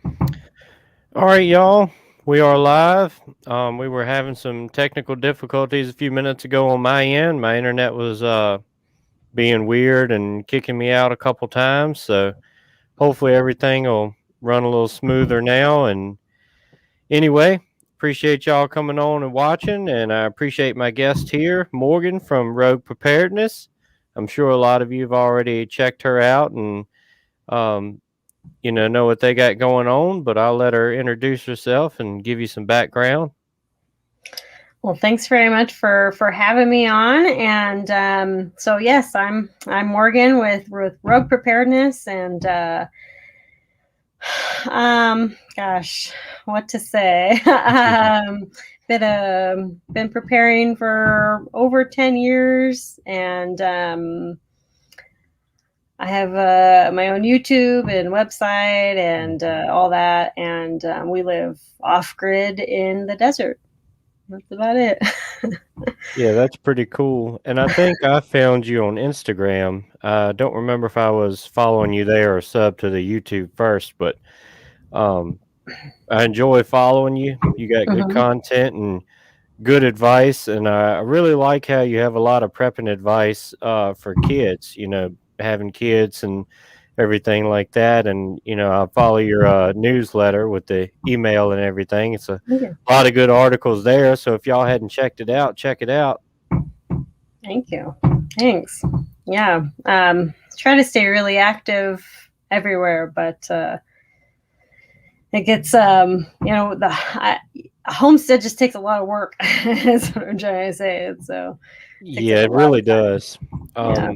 All right, y'all. We are live. We were having some technical difficulties a few minutes ago on my end. My internet was being weird and kicking me out a couple times. So hopefully everything will run a little smoother now. And anyway, appreciate y'all coming on and watching. And I appreciate my guest here, Morgan from Rogue Preparedness. I'm sure a lot of you have already checked her out and um, know what they got going on, but I'll let her introduce herself and give you some background. Well, thanks very much for having me on. And so yes, I'm Morgan with Rogue Preparedness, and gosh, what to say? Been preparing for over 10 years, and I have my own YouTube and website and all that, and we live off grid in the desert. That's about it. Yeah, that's pretty cool. And I think I found you on Instagram. I don't remember if I was following you there or sub to the YouTube first, but um, I enjoy following you. You got good Mhm. content and good advice, and I really like how you have a lot of prepping advice for kids. Having kids and everything like that. And I follow your newsletter with the email and everything. It's a Yeah. lot of good articles there. So if y'all hadn't checked it out, check it out. Thank you. Thanks. Yeah. Try to stay really active everywhere, but it gets a homestead just takes a lot of work. That's what I'm trying to say. So it takes up Yeah, a it lot really of time. does. Yeah.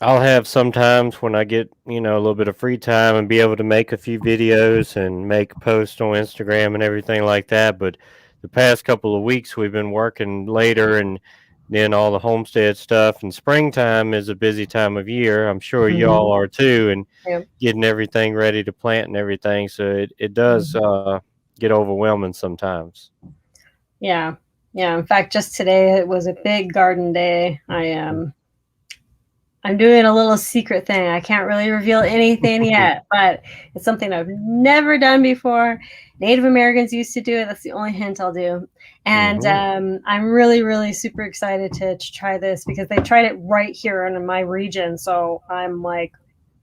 I'll have sometimes when I get, a little bit of free time and be able to make a few videos and make posts on Instagram and everything like that. But the past couple of weeks we've been working later and then all the homestead stuff and springtime is a busy time of year. I'm sure y'all Mhm. are too, and Yep. getting everything ready to plant and everything. So it does Mhm. get overwhelming sometimes. Yeah. Yeah. In fact, just today it was a big garden day. I'm doing a little secret thing. I can't really reveal anything yet, but it's something I've never done before. Native Americans used to do it. That's the only hint I'll do. And Hmm. I'm really, really super excited to try this because they tried it right here in my region. So I'm like,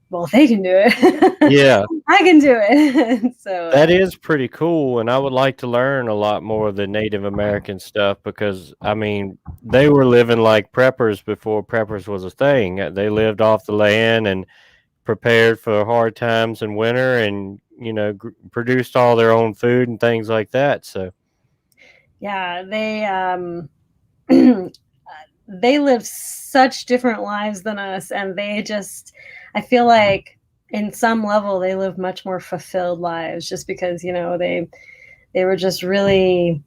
well, if they can do it, Yeah, I can do it. So, that is pretty cool, and I would like to learn a lot more of the Native American stuff because, I mean, they were living like preppers before preppers was a thing. They lived off the land and prepared for hard times in winter and, produced all their own food and things like that. So, yeah, they live such different lives than us, and they just, I feel like in some level they live much more fulfilled lives just because they were just really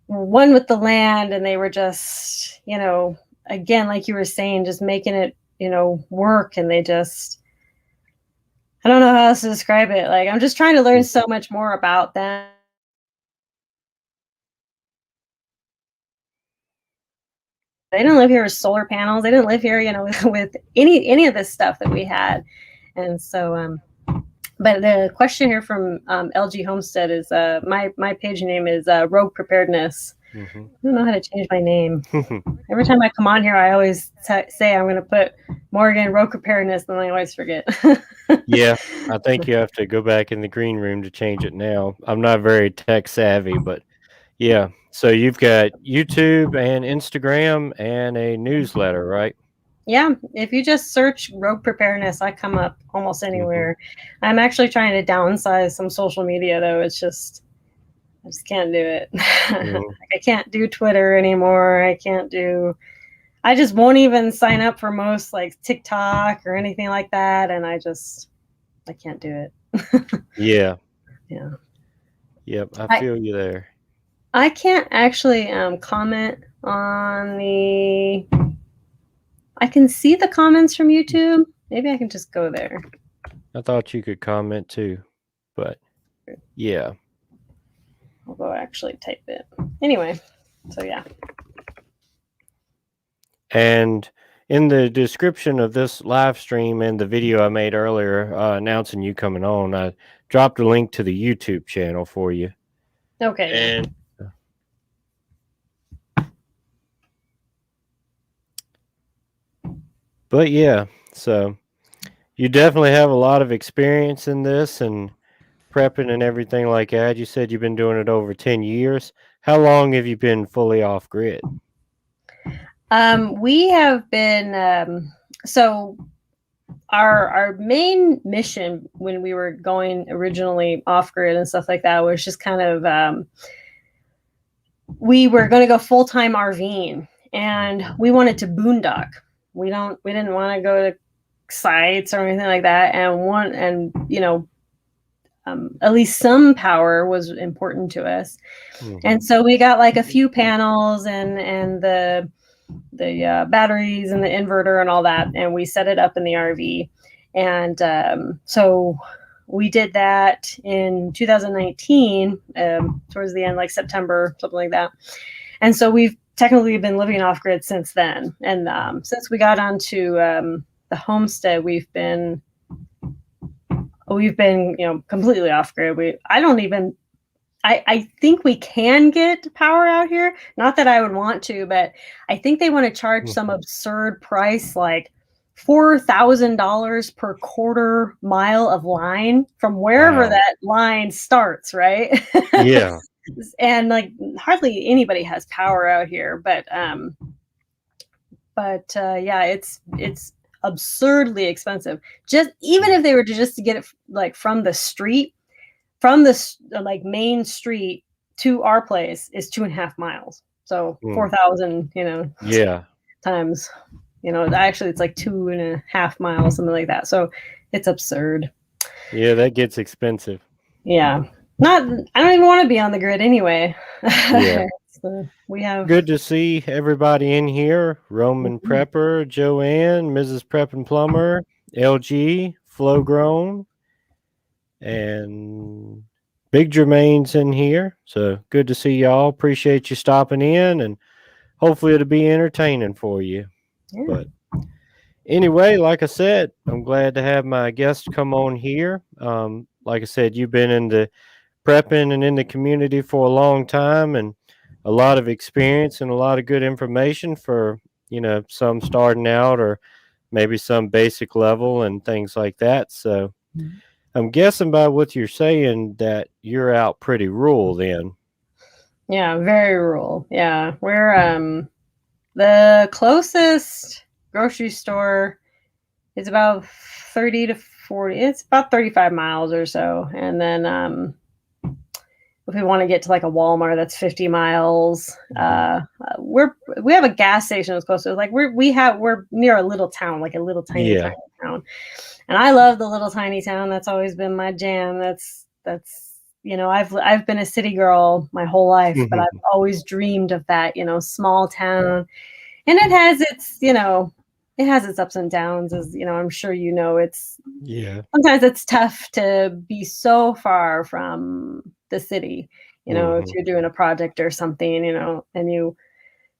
one with the land, and they were just again, like you were saying, just making it work, and they just, I don't know how else to describe it. Like, I'm just trying to learn mhm. so much more about them. They didn't live here with solar panels. They didn't live here, with any of this stuff that we had. And so, but the question here from LG Homestead is, my page name is Rogue Preparedness. Mhm. I don't know how to change my name. Every time I come on here, I always say I'm going to put Morgan Rogue Preparedness, and I always forget. Yeah, I think you have to go back in the green room to change it now. I'm not very tech savvy, but yeah. So you've got YouTube and Instagram and a newsletter, right? Yeah, if you just search Rogue Preparedness, I come up almost Mhm. anywhere. I'm actually trying to downsize some social media, though. It's just, I just can't do it. Like, Mhm. I can't do Twitter anymore. I can't do. I just won't even sign up for most like TikTok or anything like that, and I can't do it. Yeah. Yeah, Yep, I I feel you there. I can't actually comment on the. I can see the comments from YouTube. Maybe I can just go there. I thought you could comment too, but yeah. I'll go actually type it. Anyway, so yeah. And in the description of this live stream and the video I made earlier announcing you coming on, I dropped a link to the YouTube channel for you. Okay. And but yeah, so you definitely have a lot of experience in this and prepping and everything like that. You said you've been doing it over 10 years. How long have you been fully off grid? We have been so our main mission when we were going originally off grid and stuff like that was just kind of we were going to go full-time RVing, and we wanted to boondock. We didn't want to go to sites or anything like that, and at least some power was important to us. Mm-hmm. And so we got like a few panels and the batteries and the inverter and all that, and we set it up in the RV. And so we did that in 2019, towards the end, like September, something like that. And so we've technically been living off grid since then. And since we got onto the homestead, we've been completely off grid. I think we can get power out here. Not that I would want to, but I think they want to charge some absurd price, like $4,000 per quarter mile of line from wherever that line starts, right? Yeah. And like hardly anybody has power out here, but yeah, it's absurdly expensive. Just even if they were to get it like from the street, from the like main street to our place is 2.5 miles. So 4,000, yeah, times, actually it's like 2.5 miles, something like that. So it's absurd. Yeah, that gets expensive. Yeah. I don't even want to be on the grid anyway. Yeah. So we have good to see everybody in here. Roman Prepper, Joanne, Mrs. Prep and Plumber, LG, Flow Grown, and Big Jermaine's in here. So good to see y'all. Appreciate you stopping in, and hopefully it'll be entertaining for you. Yeah. But anyway, like I said, I'm glad to have my guest come on here. Like I said, you've been in the prepping and in the community for a long time, and a lot of experience and a lot of good information for, some starting out or maybe some basic level and things like that. So I'm guessing by what you're saying that you're out pretty rural then. Yeah, very rural. Yeah. We're the closest grocery store is about 30 to 40. It's about 35 miles or so. And then if we want to get to like a Walmart, that's 50 miles. We have a gas station that's close to us. Like we're near a little town, like a little tiny town. And I love the little tiny town. That's always been my jam. That's I've been a city girl my whole life, but I've always dreamed of that, small town. And it has its ups and downs, as I'm sure it's sometimes it's tough to be so far from the city, if you're doing a project or something, and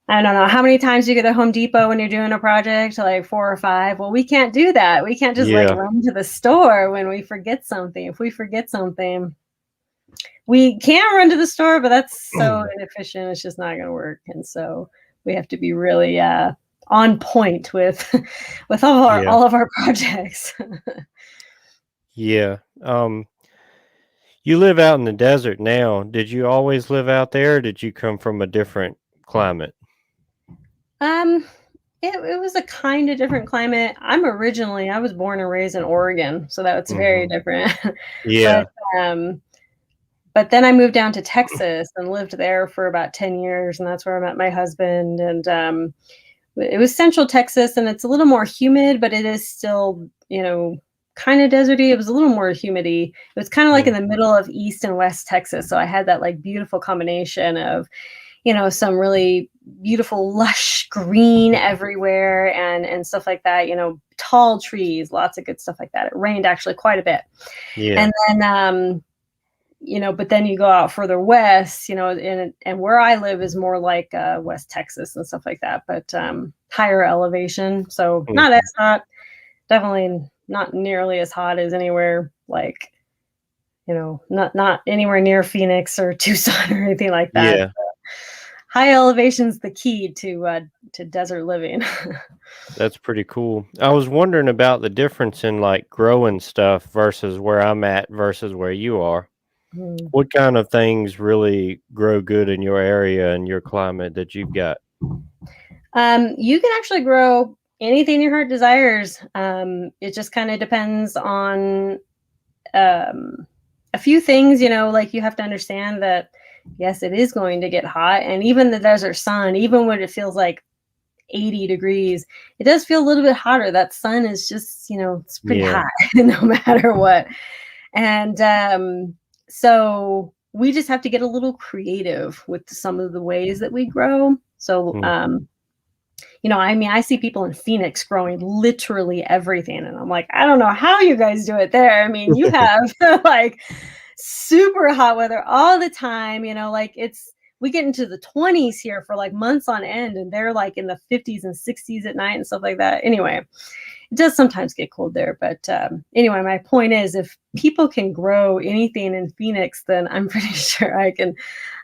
I don't know how many times you get to Home Depot when you're doing a project, like 4 or 5. Well, we can't do that. We can't just run to the store when we forget something. If we forget something, we can run to the store, but that's so inefficient. It's just not going to work. And so we have to be really on point with all of our projects. Yeah. You live out in the desert now. Did you always live out there, or did you come from a different climate? It was a kind of different climate. I was born and raised in Oregon, so that's very different. Yeah. But then I moved down to Texas and lived there for about 10 years, and that's where I met my husband. And it was Central Texas, and it's a little more humid, but it is still, kind of deserty. It was a little more humidity. It was kind of like in the middle of East and West Texas. So I had that like beautiful combination of, some really beautiful, lush green everywhere and stuff like that, tall trees, lots of good stuff like that. It rained actually quite a bit. Yeah. And then, but then you go out further west, and where I live is more like West Texas and stuff like that, but higher elevation. So not as hot, definitely not nearly as hot as anywhere like, not anywhere near Phoenix or Tucson or anything like that. Yeah. High elevation's the key to desert living. That's pretty cool. I was wondering about the difference in like growing stuff versus where I'm at versus where you are. Mm. What kind of things really grow good in your area and your climate that you've got? You can actually grow anything your heart desires. It just kind of depends on a few things, like you have to understand that, yes, it is going to get hot. And even the desert sun, even when it feels like 80 degrees, it does feel a little bit hotter. That sun is just, it's pretty hot no matter what. And so we just have to get a little creative with some of the ways that we grow. So, I see people in Phoenix growing literally everything. And I'm like, I don't know how you guys do it there. I mean, you have like super hot weather all the time, we get into the 20s here for like months on end, and they're like in the 50s and 60s at night and stuff like that. Anyway, it does sometimes get cold there. But anyway, my point is, if people can grow anything in Phoenix, then I'm pretty sure I can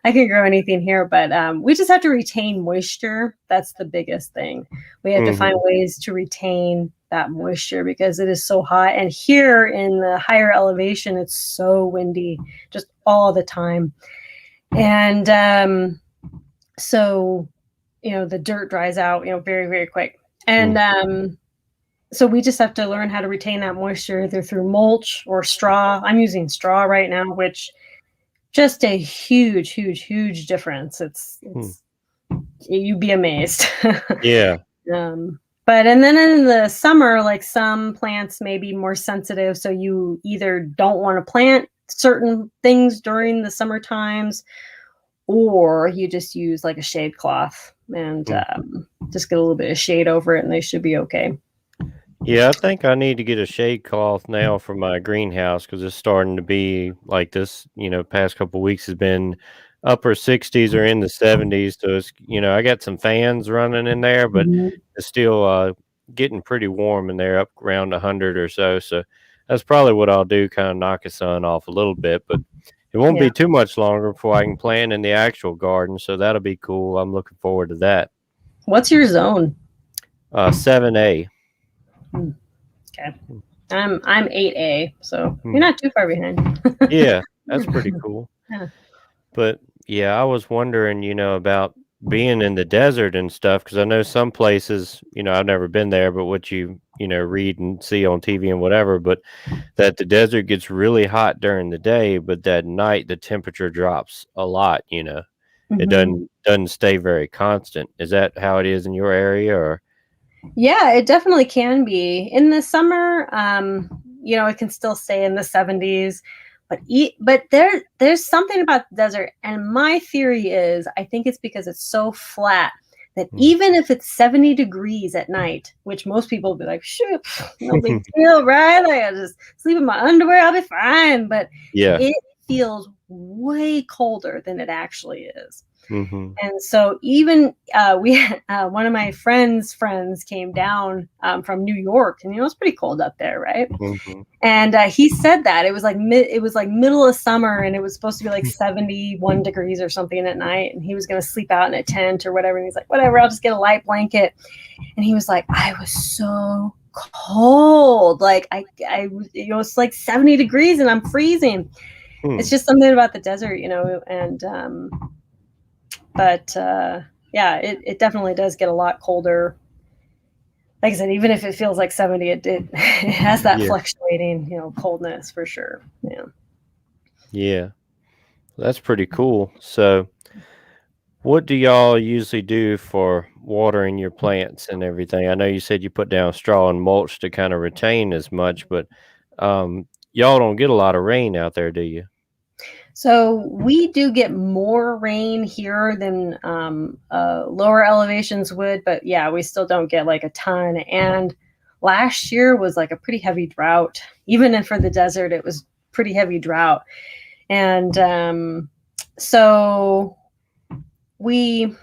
grow anything here. But we just have to retain moisture. That's the biggest thing. We have to find ways to retain that moisture because it is so hot. And here in the higher elevation, it's so windy just all the time. And so, the dirt dries out, very, very quick. And so we just have to learn how to retain that moisture either through mulch or straw. I'm using straw right now, which just a huge, huge, huge difference. It's you'd be amazed. Yeah. And then in the summer, like some plants may be more sensitive. So you either don't want to plant certain things during the summer times, or you just use like a shade cloth and just get a little bit of shade over it and they should be okay. Yeah, I think I need to get a shade cloth now for my greenhouse because it's starting to be like this, past couple weeks has been upper 60s or in the 70s. So it's, I got some fans running in there, but it's still getting pretty warm in there, up around 100 or so. So that's probably what I'll do, kind of knock the sun off a little bit, but it won't be too much longer before I can plant in the actual garden. So that'll be cool. I'm looking forward to that. What's your zone? 7A. Okay. I'm 8A, so you're not too far behind. Yeah, that's pretty cool. Yeah. But yeah, I was wondering, about being in the desert and stuff, because I know some places, I've never been there, but what you read and see on TV and whatever, but that the desert gets really hot during the day, but that night the temperature drops a lot. It doesn't stay very constant. Is that how it is in your area, or? Yeah, it definitely can be. In the summer, it can still stay in the 70s, but there's something about the desert, and my theory is I think it's because it's so flat that even if it's 70 degrees at night, which most people will be like, shoot, no big deal, right? I'll just sleep in my underwear, I'll be fine. But it feels way colder than it actually is. And so even one of my friends came down from New York, and it's pretty cold up there, right? And he said that it was like middle of summer, and it was supposed to be like 71 degrees or something at night, and he was going to sleep out in a tent or whatever. And he's like, whatever, I'll just get a light blanket. And he was like, I was so cold, like I it's like 70 degrees and I'm freezing. It's just something about the desert, and but it definitely does get a lot colder. Like I said, even if it feels like 70, it has that fluctuating, coldness for sure. Yeah, that's pretty cool. So what do y'all usually do for watering your plants and everything? I know you said you put down straw and mulch to kind of retain as much, but y'all don't get a lot of rain out there, do you? So we do get more rain here than lower elevations would, but yeah, we still don't get like a ton. And last year was like a pretty heavy drought. Even for the desert, it was pretty heavy drought. And so we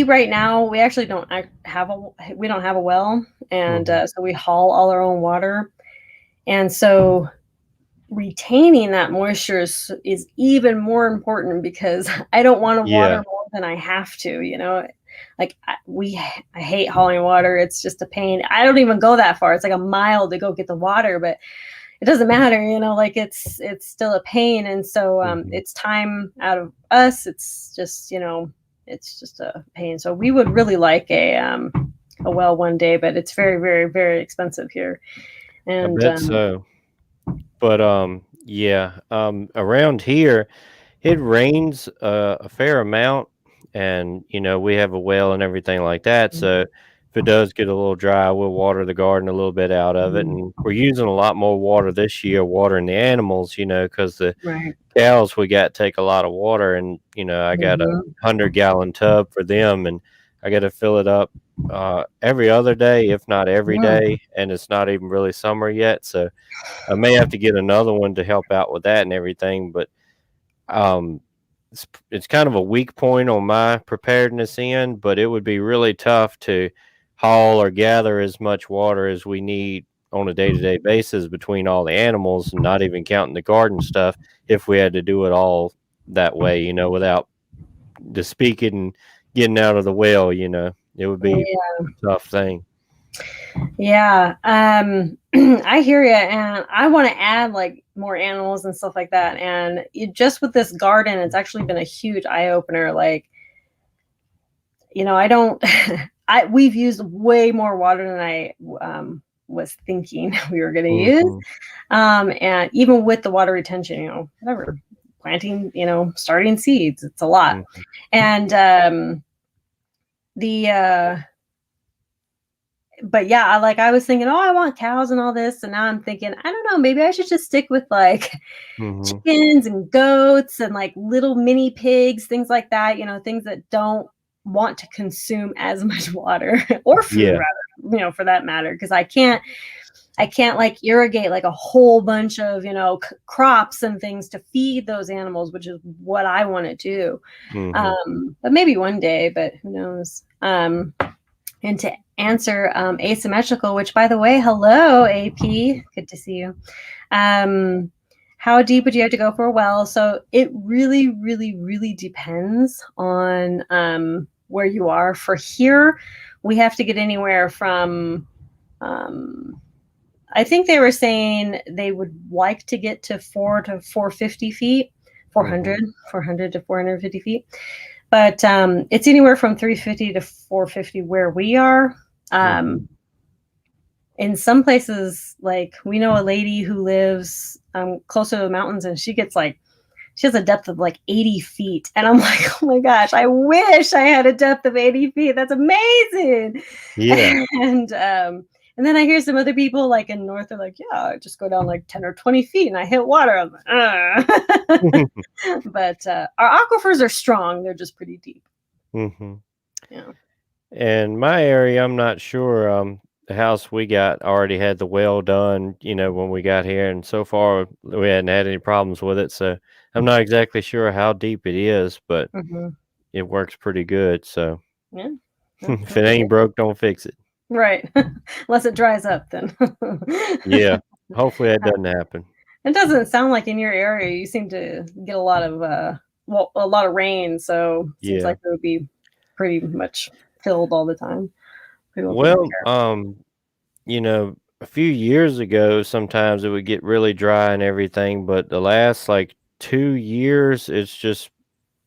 right now, we actually don't have a well, and so we haul all our own water. And so retaining that moisture is even more important, because I don't want to water Yeah. more than I have to, like I hate hauling water. It's just a pain. I don't even go that far. It's like a mile to go get the water, but it doesn't matter, like it's still a pain. And so it's time out of us. It's just, it's just a pain. So we would really like a well one day, but it's very, very, very expensive here. I And bet so. But yeah, around here it rains a fair amount, and we have a well and everything like that. So if it does get a little dry, we'll water the garden a little bit out of it, and we're using a lot more water this year, watering the animals, because the right. cows we got take a lot of water, and I got a 100-gallon tub for them, and I got to fill it up every other day, if not every day, and it's not even really summer yet, so I may have to get another one to help out with that and everything. But um, it's kind of a weak point on my preparedness end, but it would be really tough to haul or gather as much water as we need on a day-to-day basis between all the animals, and not even counting the garden stuff, if we had to do it all that way, without the speaking and getting out of the well. It would be Yeah. a tough thing. Yeah. I hear you. And I want to add like more animals and stuff like that. And just with this garden, it's actually been a huge eye opener. Like, I don't, we've used way more water than I was thinking we were going to use. And even with the water retention, whatever, planting, starting seeds, it's a lot. And but yeah, I was thinking, I want cows and all this, and now I'm thinking, I don't know, maybe I should just stick with like chickens and goats and like little mini pigs, things like that, things that don't want to consume as much water or food, rather, for that matter, because I can't like irrigate like a whole bunch of crops and things to feed those animals, which is what I want to do. But maybe one day, but who knows. And to answer asymmetrical, which by the way, hello AP, good to see you. How deep would you have to go for a well? So it really, really, really depends on where you are. For here, we have to get anywhere from I think they were saying they would like to get to 400 to 450 feet, 400 to 450 feet. But it's anywhere from 350 to 450 where we are. In some places, like we know a lady who lives closer to the mountains, and she has a depth of like 80 feet. And I'm like, oh my gosh, I wish I had a depth of 80 feet. That's amazing. Yeah. And then I hear some other people like in north are like, yeah, I just go down like 10 or 20 feet and I hit water. I'm like, But our aquifers are strong. They're just pretty deep. Yeah. And my area, I'm not sure. The house we got already had the well done, when we got here. And so far, we hadn't had any problems with it. So I'm not exactly sure how deep it is, but it works pretty good. So yeah. If it ain't broke, don't fix it. Right. Unless it dries up, then. Yeah. Hopefully that doesn't happen. It doesn't sound like in your area you seem to get a lot of a lot of rain, so it seems like it would be pretty much filled all the time. Well, a few years ago, sometimes it would get really dry and everything, but the last like 2 years, it's just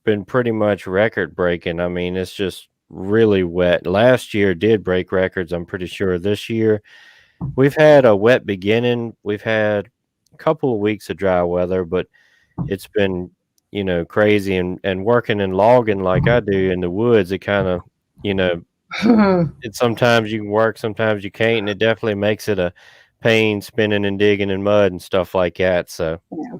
been pretty much record breaking. I mean, it's just really wet. Last year did break records, I'm pretty sure. This year, we've had a wet beginning. We've had a couple of weeks of dry weather, but it's been, crazy. And working and logging like I do in the woods, it kind of, it's sometimes you can work, sometimes you can't, and it definitely makes it a pain spinning and digging in mud and stuff like that. So yeah.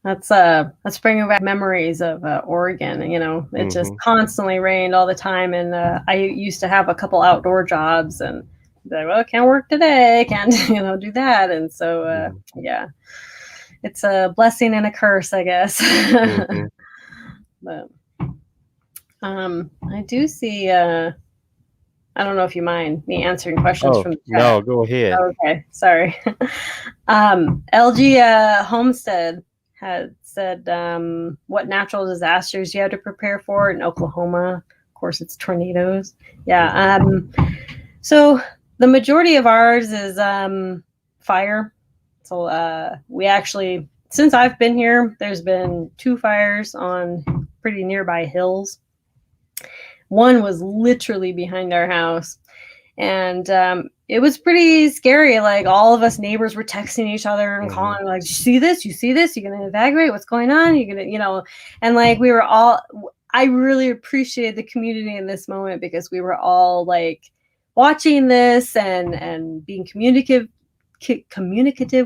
That's bringing back memories of Oregon. It just constantly rained all the time, and I used to have a couple outdoor jobs, and like, well, can't work today, can't do that, and so yeah. it's a blessing and a curse, I guess. Mhm. But I do see. I don't know if you mind me answering questions Oh, from the chat. no, go ahead. Okay, sorry. LG Homestead had said, what natural disasters you have to prepare for in Oklahoma. Of course, it's tornadoes. Yeah. So the majority of ours is fire. So we actually, since I've been here, there's been 2 fires on pretty nearby hills. One was literally behind our house. And it was pretty scary. Like all of us neighbors were texting each other and Mhm. calling, like, "You see this? You see this? You're gonna evacuate? What's going on? You're gonna, And like we were all. I really appreciated the community in this moment because we were all like watching this and being communicative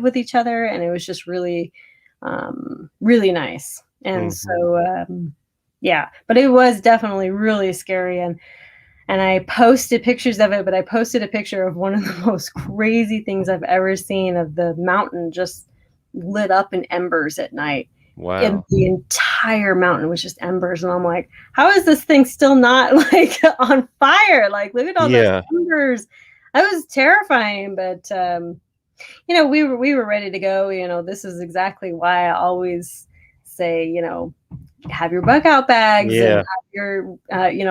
with each other, and it was just really, really nice. And Mhm. so, yeah, but it was definitely really scary. And I posted pictures of it, but I posted a picture of one of the most crazy things I've ever seen of the mountain just lit up in embers at night. And Wow. the entire mountain was just embers. And I'm like, how is this thing still not like on fire? Like, look at all those Yeah. embers. That was terrifying, but we were ready to go. This is exactly why I always say, have your bug out bags and Yeah. have your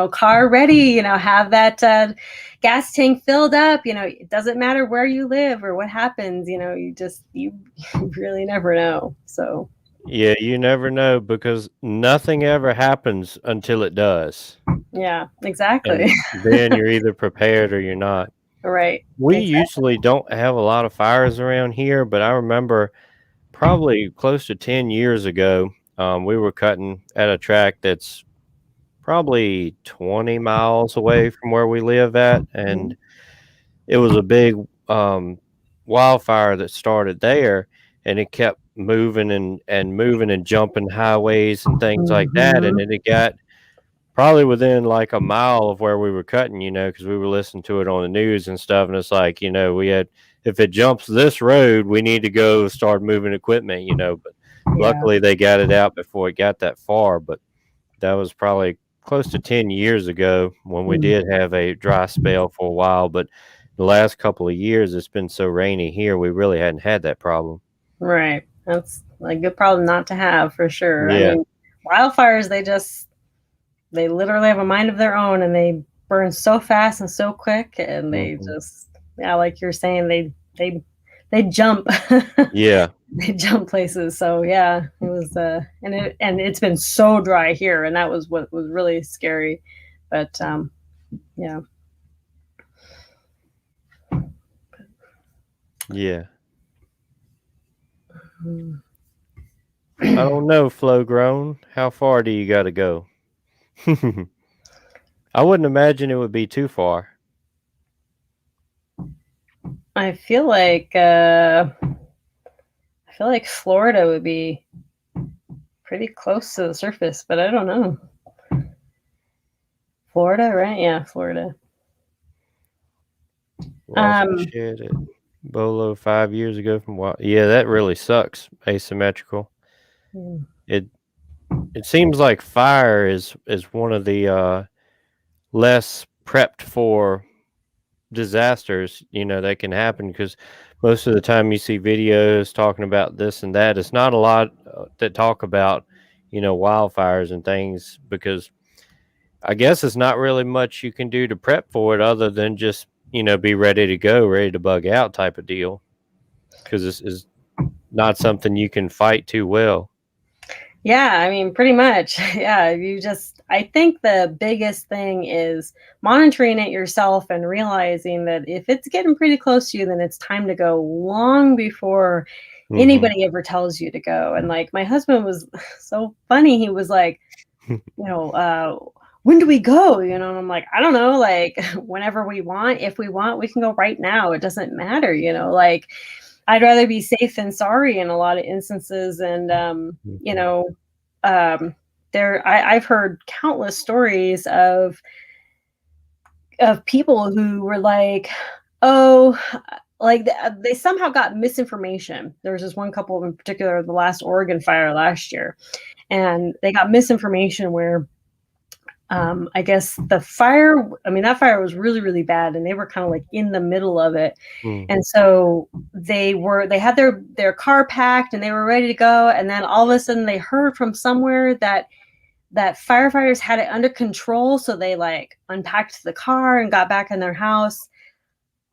car ready, have that gas tank filled up. It doesn't matter where you live or what happens, you really never know. So Yeah, you never know because nothing ever happens until it does, yeah, exactly. and then you're either prepared or you're not. Right, We exactly. usually don't have a lot of fires around here, but I remember probably close to 10 years ago, we were cutting at a track that's probably 20 miles away from where we live at, and it was a big, um, wildfire that started there, and it kept moving and moving and jumping highways and things like that, and Mhm. then it got probably within, like, a mile of where we were cutting, because we were listening to it on the news and stuff, and it's like, we had if it jumps this road, we need to go start moving equipment, but Yeah. luckily, they got it out before it got that far, but that was probably close to 10 years ago when we Mm. did have a dry spell for a while, but the last couple of years, it's been so rainy here, we really hadn't had that problem. Right. That's a good problem not to have for sure. I Yeah. mean, wildfires, they literally have a mind of their own and they burn so fast and so quick and they Mhm. just, yeah, like you're saying, they jump. Yeah. They jump places. So yeah, it was and it's been so dry here and that was what was really scary. But yeah. Yeah. Mm. I don't know, Flow Grown. How far do you gotta go? I wouldn't imagine it would be too far. I feel like Florida would be pretty close to the surface, but I don't know. Florida, right? Yeah, Florida. Lost my Um, shit at Bolo 5 years ago from what? Yeah, that really sucks, asymmetrical. mm, It it seems like fire is one of the, less prepped for disasters, that can happen because most of the time you see videos talking about this and that. It's not a lot that talk about, wildfires and things because I guess it's not really much you can do to prep for it other than just, be ready to go, ready to bug out type of deal because this is not something you can fight too well. yeah, I mean, pretty much. Yeah, I think the biggest thing is monitoring it yourself and realizing that if it's getting pretty close to you, then it's time to go long before Hmm. anybody ever tells you to go. And like my husband was so funny. He was like, you know, when do we go? And I'm like, I don't know, like whenever we want. If we want, we can go right now. It doesn't matter, like I'd rather be safe than sorry in a lot of instances. And Hmm. um, I've heard countless stories of people who were like, oh, like they somehow got misinformation. There was this one couple in particular, the last Oregon fire last year, and they got misinformation where I guess the fire, I mean, that fire was really, really bad, and they were kind of like in the middle of it. And so they had their car packed and they were ready to go. And then all of a sudden they heard from somewhere that firefighters had it under control. So they like unpacked the car and got back in their house.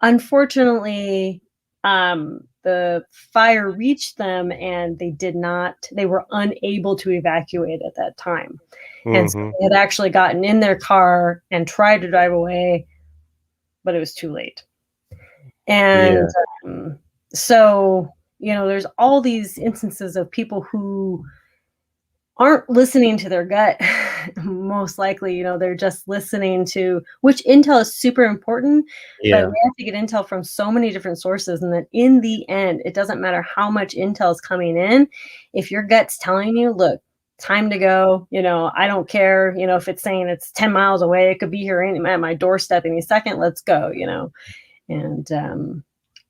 Unfortunately, the fire reached them and they were unable to evacuate at that time. And so they had actually gotten in their car and tried to drive away, but it was too late. And so, there's all these instances of people who aren't listening to their gut. Most likely, they're just listening to, which intel is super important, but we have to get intel from so many different sources. And then in the end, it doesn't matter how much intel is coming in. If your gut's telling you, look, time to go, I don't care, if it's saying it's 10 miles away, it could be here at my doorstep any second, let's go, and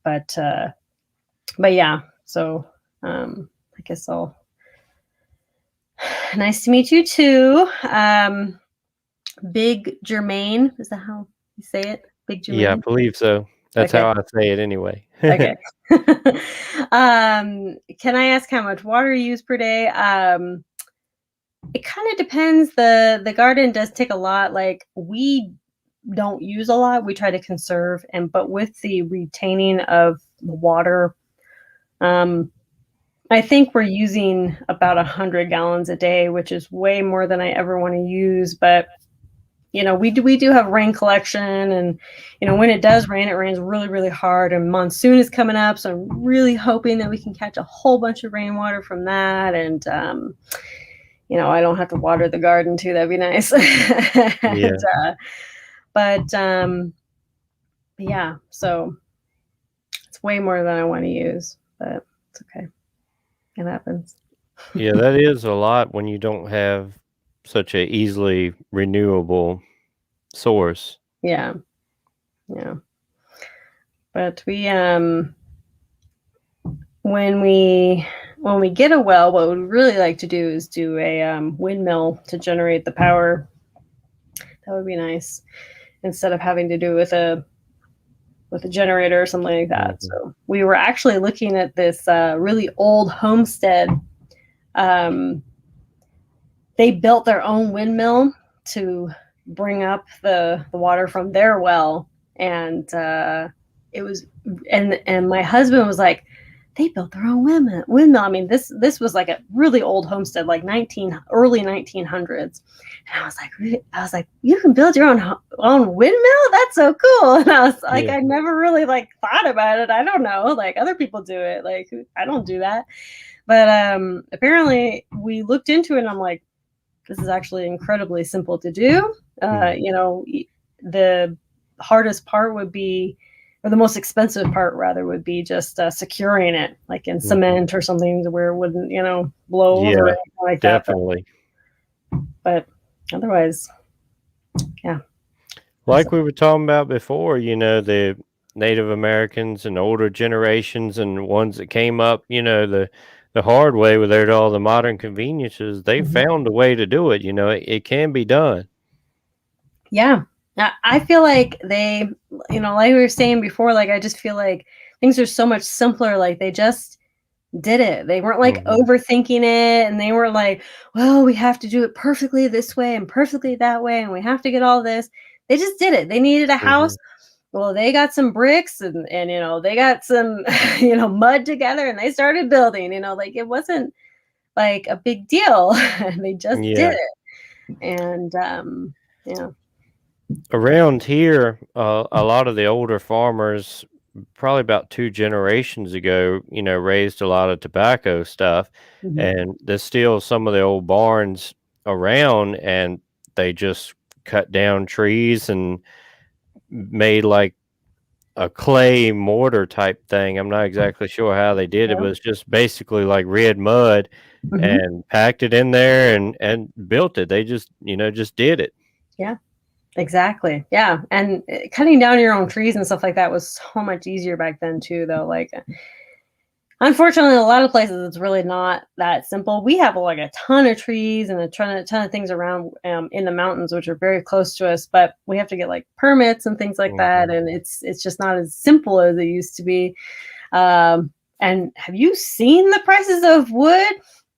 but yeah, so I guess nice to meet you too. Big Germain, is that how you say it? Big Germain? Yeah, I believe so. That's how I say it anyway. Okay. Can I ask how much water you use per day? It kind of depends. The garden does take a lot. Like, we don't use a lot. We try to conserve, but with the retaining of the water, I think we're using about 100 gallons a day, which is way more than I ever want to use. But we do have rain collection, and when it does rain, it rains really, really hard, and monsoon is coming up, so I'm really hoping that we can catch a whole bunch of rainwater from that. And I don't have to water the garden too. That'd be nice. But yeah, so it's way more than I want to use, but it's okay. It happens. Yeah, that is a lot when you don't have such a easily renewable source. Yeah. But we when we get a well, what we'd really like to do is do a windmill to generate the power. That would be nice, instead of having to do it with a generator or something like that. So we were actually looking at this really old homestead. They built their own windmill to bring up the water from their well, and it was, and my husband was like, they built their own windmill. I mean, this was like a really old homestead, like early 1900s. And I was like, you can build your own windmill? That's so cool. And I was like, I never really like thought about it. I don't know, like other people do it. Like, I don't do that. But apparently we looked into it, and I'm like, this is actually incredibly simple to do. The hardest part would be, or the most expensive part rather, would be just securing it, like in cement or something, where it wouldn't, blow over or anything like definitely. that. But otherwise, yeah. Like we were talking about before, the Native Americans and older generations and ones that came up, the hard way without all the modern conveniences, they found a way to do it. It can be done. Yeah. I feel like they, like we were saying before, like, I just feel like things are so much simpler. Like, they just did it. They weren't like overthinking it, and they were like, well, we have to do it perfectly this way and perfectly that way, and we have to get all this. They just did it. They needed a house. Well, they got some bricks and they got some, mud together, and they started building, like, it wasn't like a big deal. They just did it. And, around here, a lot of the older farmers, probably about 2 generations ago, raised a lot of tobacco stuff, and there's still some of the old barns around, and they just cut down trees and made like a clay mortar type thing. I'm not exactly sure how they did it, but it's just basically like red mud, and packed it in there and built it. They just, just did it. Yeah. Exactly. Yeah. And cutting down your own trees and stuff like that was so much easier back then too, though. Like, unfortunately, a lot of places it's really not that simple. We have like a ton of trees and a ton of things around in the mountains, which are very close to us. But we have to get like permits and things like that, Mhm. and it's just not as simple as it used to be. And have you seen the prices of wood?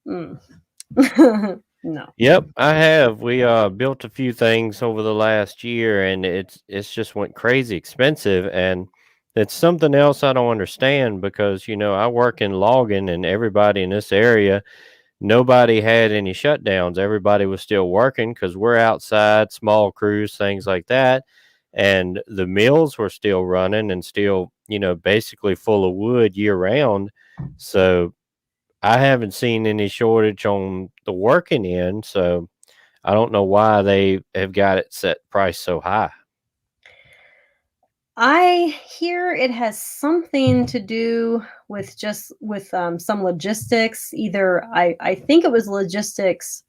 Mm. No. Yep, I have. We built a few things over the last year, and it's just went crazy expensive, and it's something else I don't understand because I work in logging, and everybody in this area, nobody had any shutdowns. Everybody was still working because we're outside, small crews, things like that, and the mills were still running and still basically full of wood year round. So I haven't seen any shortage on the working end, so I don't know why they have got it set price so high. I hear it has something to do with just with some logistics. Either I think it was logistics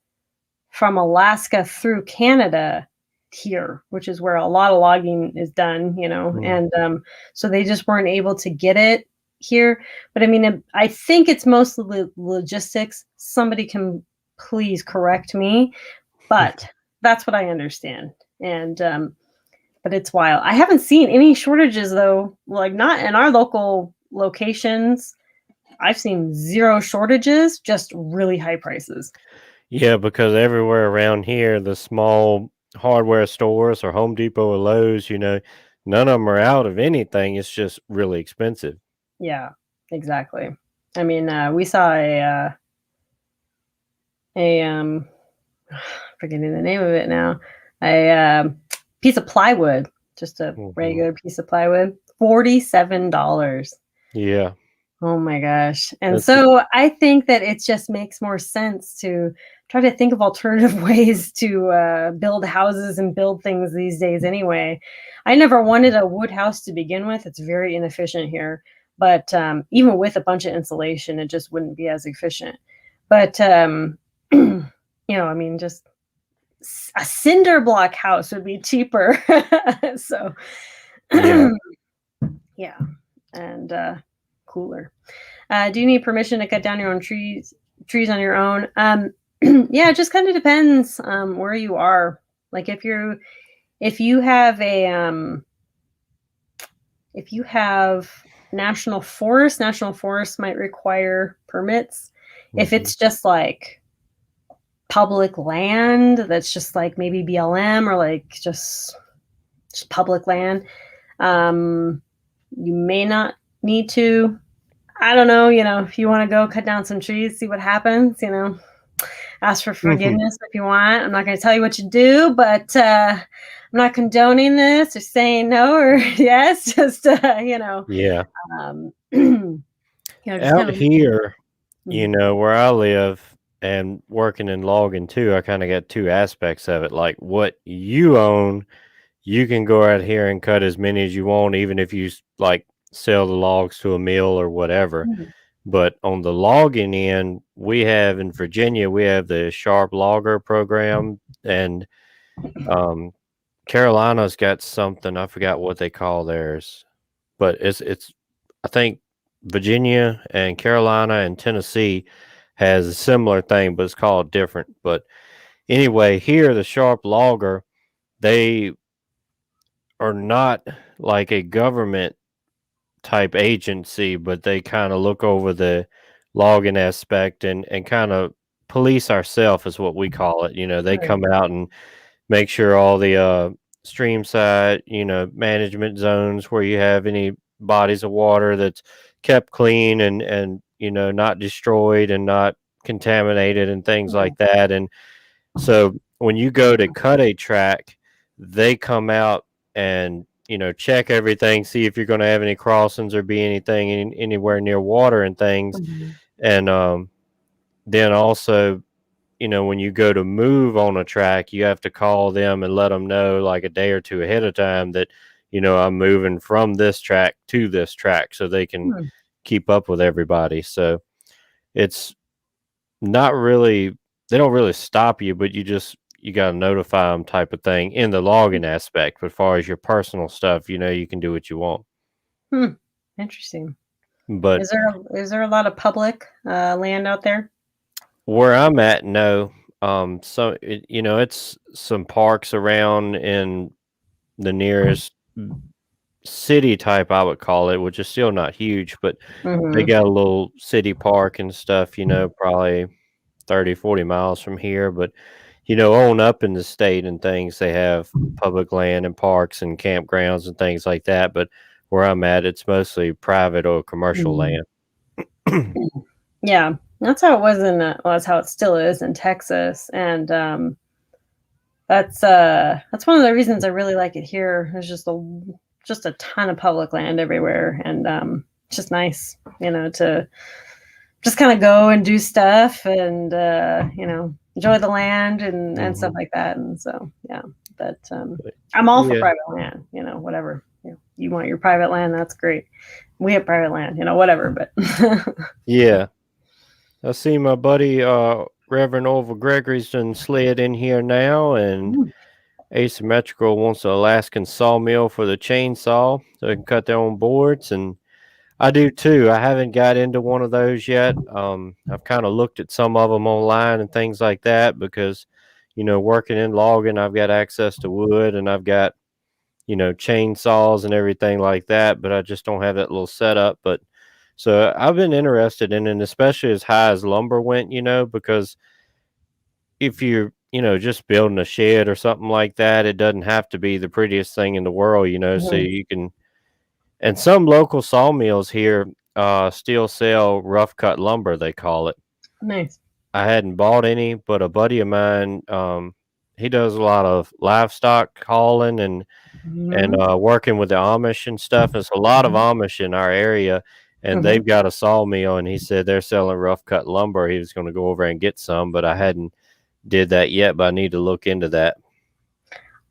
from Alaska through Canada here, which is where a lot of logging is done, Mm. and so they just weren't able to get it here. But I mean, I think it's mostly logistics. Somebody can please correct me, but that's what I understand. And but it's wild. I haven't seen any shortages though, like not in our local locations. I've seen zero shortages, just really high prices. Yeah, because everywhere around here, the small hardware stores or Home Depot or Lowe's, none of them are out of anything. It's just really expensive. Yeah, exactly. I mean, we saw a forgetting the name of it now, a piece of plywood, just a Hmm. regular piece of plywood, $47. Yeah, Oh my gosh. And that's so I think that it just makes more sense to try to think of alternative ways to build houses and build things these days anyway. I never wanted a wood house to begin with. It's very inefficient here. But even with a bunch of insulation, it just wouldn't be as efficient. But, I mean, just a cinder block house would be cheaper. So, yeah. yeah. And cooler. Do you need permission to cut down your own trees on your own? Yeah, it just kind of depends where you are. Like if you have a if you have national forest might require permits. If Hmm. it's just like public land that's just like maybe BLM or like just public land, you may not need to. I don't know, if you want to go cut down some trees, see what happens, ask for Hmm. forgiveness if you want. I'm not going to tell you what you do, but I'm not condoning this or saying no or yes. Just, Yeah. just kind Out of. here, Mhm. where I live and working in logging too, I kind of got two aspects of it. Like what you own, you can go out here and cut as many as you want, even if you like sell the logs to a mill or whatever. Mhm. But on the logging end, we have in Virginia, we have the Sharp Logger program, and um, Carolina's got something. I forgot what they call theirs, but it's. I think Virginia and Carolina and Tennessee has a similar thing, but it's called different. But anyway, here the Sharp Logger, they are not like a government type agency, but they kind of look over the logging aspect and kind of police ourselves is what we call it. They Right. come out and make sure all the stream side, management zones where you have any bodies of water that's kept clean and not destroyed and not contaminated and things Yeah. like that. And so when you go to cut a track, they come out and check everything, see if you're going to have any crossings or be anything anywhere near water and things. Mhm. And then also, when you go to move on a track, you have to call them and let them know like a day or two ahead of time that I'm moving from this track to this track so they can Hmm. keep up with everybody. So it's not really, they don't really stop you, but you just you got to notify them type of thing in the logging aspect. But as far as your personal stuff, you can do what you want. Hmm. Interesting. But Is there a lot of public land out there? where I'm at, no. It's some parks around in the nearest city type, I would call it, which is still not huge, but they Mm-hmm. got a little city park and stuff, probably 30, 40 miles from here. But, on up in the state and things, they have public land and parks and campgrounds and things like that. But where I'm at, it's mostly private or commercial Mm-hmm. land. Yeah, that's how it was well, that's how it still is in Texas, and that's one of the reasons I really like it here. There's just a ton of public land everywhere, and it's just nice, to just kind of go and do stuff and enjoy the land and stuff Hmm. like that. And so yeah, but I'm all for Yeah. private land. Whatever you want your private land, that's great. We have private land, whatever. But Yeah. I see my buddy, Reverend Orville Gregory's done slid in here now, and Asymmetrical wants an Alaskan sawmill for the chainsaw so they can cut their own boards, and I do too. I haven't got into one of those yet. I've kind of looked at some of them online and things like that because, working in logging, I've got access to wood and I've got, chainsaws and everything like that, but I just don't have that little setup. But so I've been interested in it, especially as high as lumber went, because if you're, just building a shed or something like that, it doesn't have to be the prettiest thing in the world, so Mhm. you can. And some local sawmills here still sell rough cut lumber, they call it. Nice. I hadn't bought any, but a buddy of mine, he does a lot of livestock hauling and Mhm. working with the Amish and stuff. There's a lot of Mhm. Amish in our area, and Mhm. they've got a sawmill, and he said they're selling rough cut lumber. He was going to go over and get some, but I hadn't did that yet. But I need to look into that.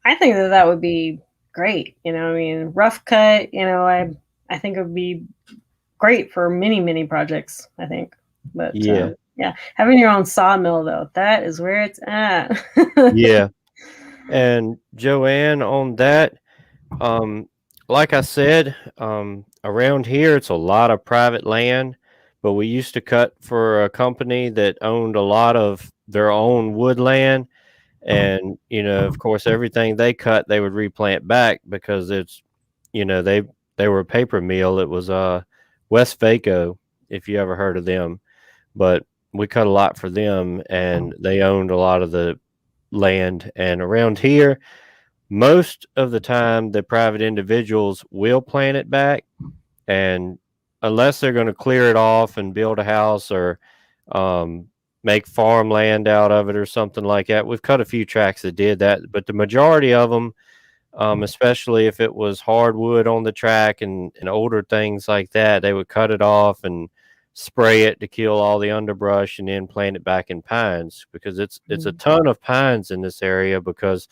I think that would be great. I mean, rough cut. I think it would be great for many many projects. I think, but Yeah, yeah, having your own sawmill though, that is where it's at. yeah. And Joanne, on that, Um, like I said, around here it's a lot of private land, but we used to cut for a company that owned a lot of their own woodland, and of course, everything they cut they would replant back because it's, they were a paper mill. It was West Vaco, if you ever heard of them, but we cut a lot for them, and they owned a lot of the land. And around here, most of the time the private individuals will plant it back, and unless they're going to clear it off and build a house or um, make farmland out of it or something like that. We've cut a few tracks that did that, but the majority of them, especially if it was hardwood on the track and older things like that, they would cut it off and spray it to kill all the underbrush and then plant it back in pines, because it's a ton of pines in this area. Because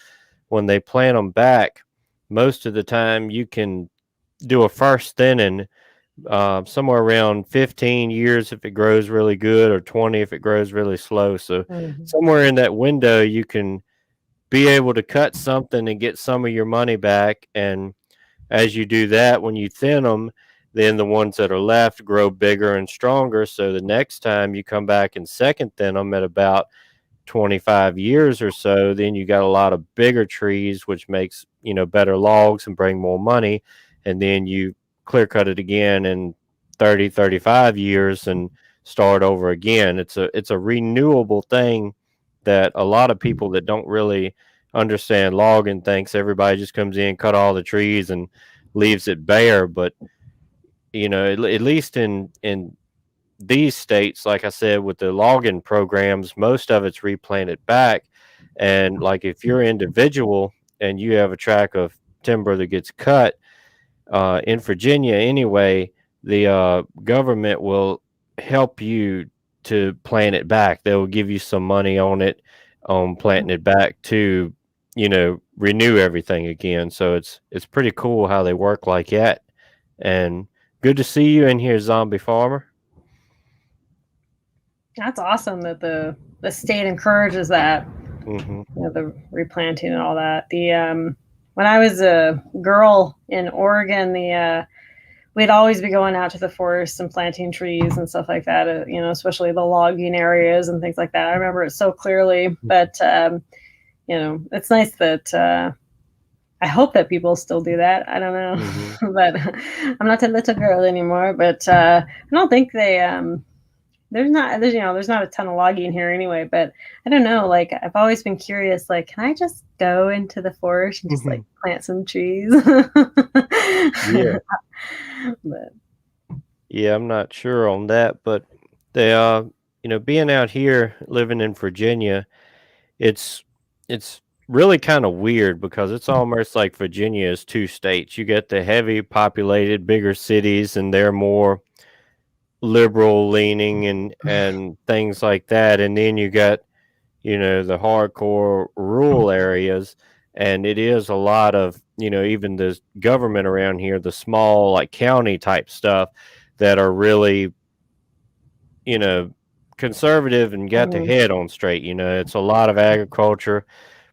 when they plant them back, most of the time you can do a first thinning somewhere around 15 years if it grows really good, or 20 if it grows really slow. So Mhm. somewhere in that window, you can be able to cut something and get some of your money back. And as you do that, when you thin them, then the ones that are left grow bigger and stronger. So the next time you come back and second thin them at about 25 years or so, then you got a lot of bigger trees, which makes, better logs and bring more money. And then you clear cut it again in 30, 35 years and start over again. It's a renewable thing that a lot of people that don't really understand logging thinks everybody just comes in, cut all the trees and leaves it bare. But at least in these states, like I said, with the logging programs, most of it's replanted back. And like if you're individual and you have a tract of timber that gets cut, in Virginia anyway, the government will help you to plant it back. They'll give you some money on it, on planting it back to, renew everything again. So it's pretty cool how they work like that. And good to see you in here, Zombie Farmer. That's awesome that the state encourages that. Mm-hmm. The replanting and all that. When I was a girl in Oregon, we'd always be going out to the forest and planting trees and stuff like that. Especially the logging areas and things like that. I remember it so clearly. But it's nice that. I hope that people still do that. I don't know, Mm-hmm. but I'm not a little girl anymore. But I don't think they. There's not a ton of logging here anyway. But I don't know. Like I've always been curious. Like, can I just go into the forest and just like plant some trees? Yeah. But Yeah, I'm not sure on that, but they being out here living in Virginia, it's it's really kind of weird because it's almost like Virginia is two states. You get the heavy populated bigger cities and they're more liberal leaning and things like that, and then you got the hardcore rural areas, and it is a lot of even the government around here, the small like county type stuff that are really you know conservative and got their mhm. head on straight. It's a lot of agriculture.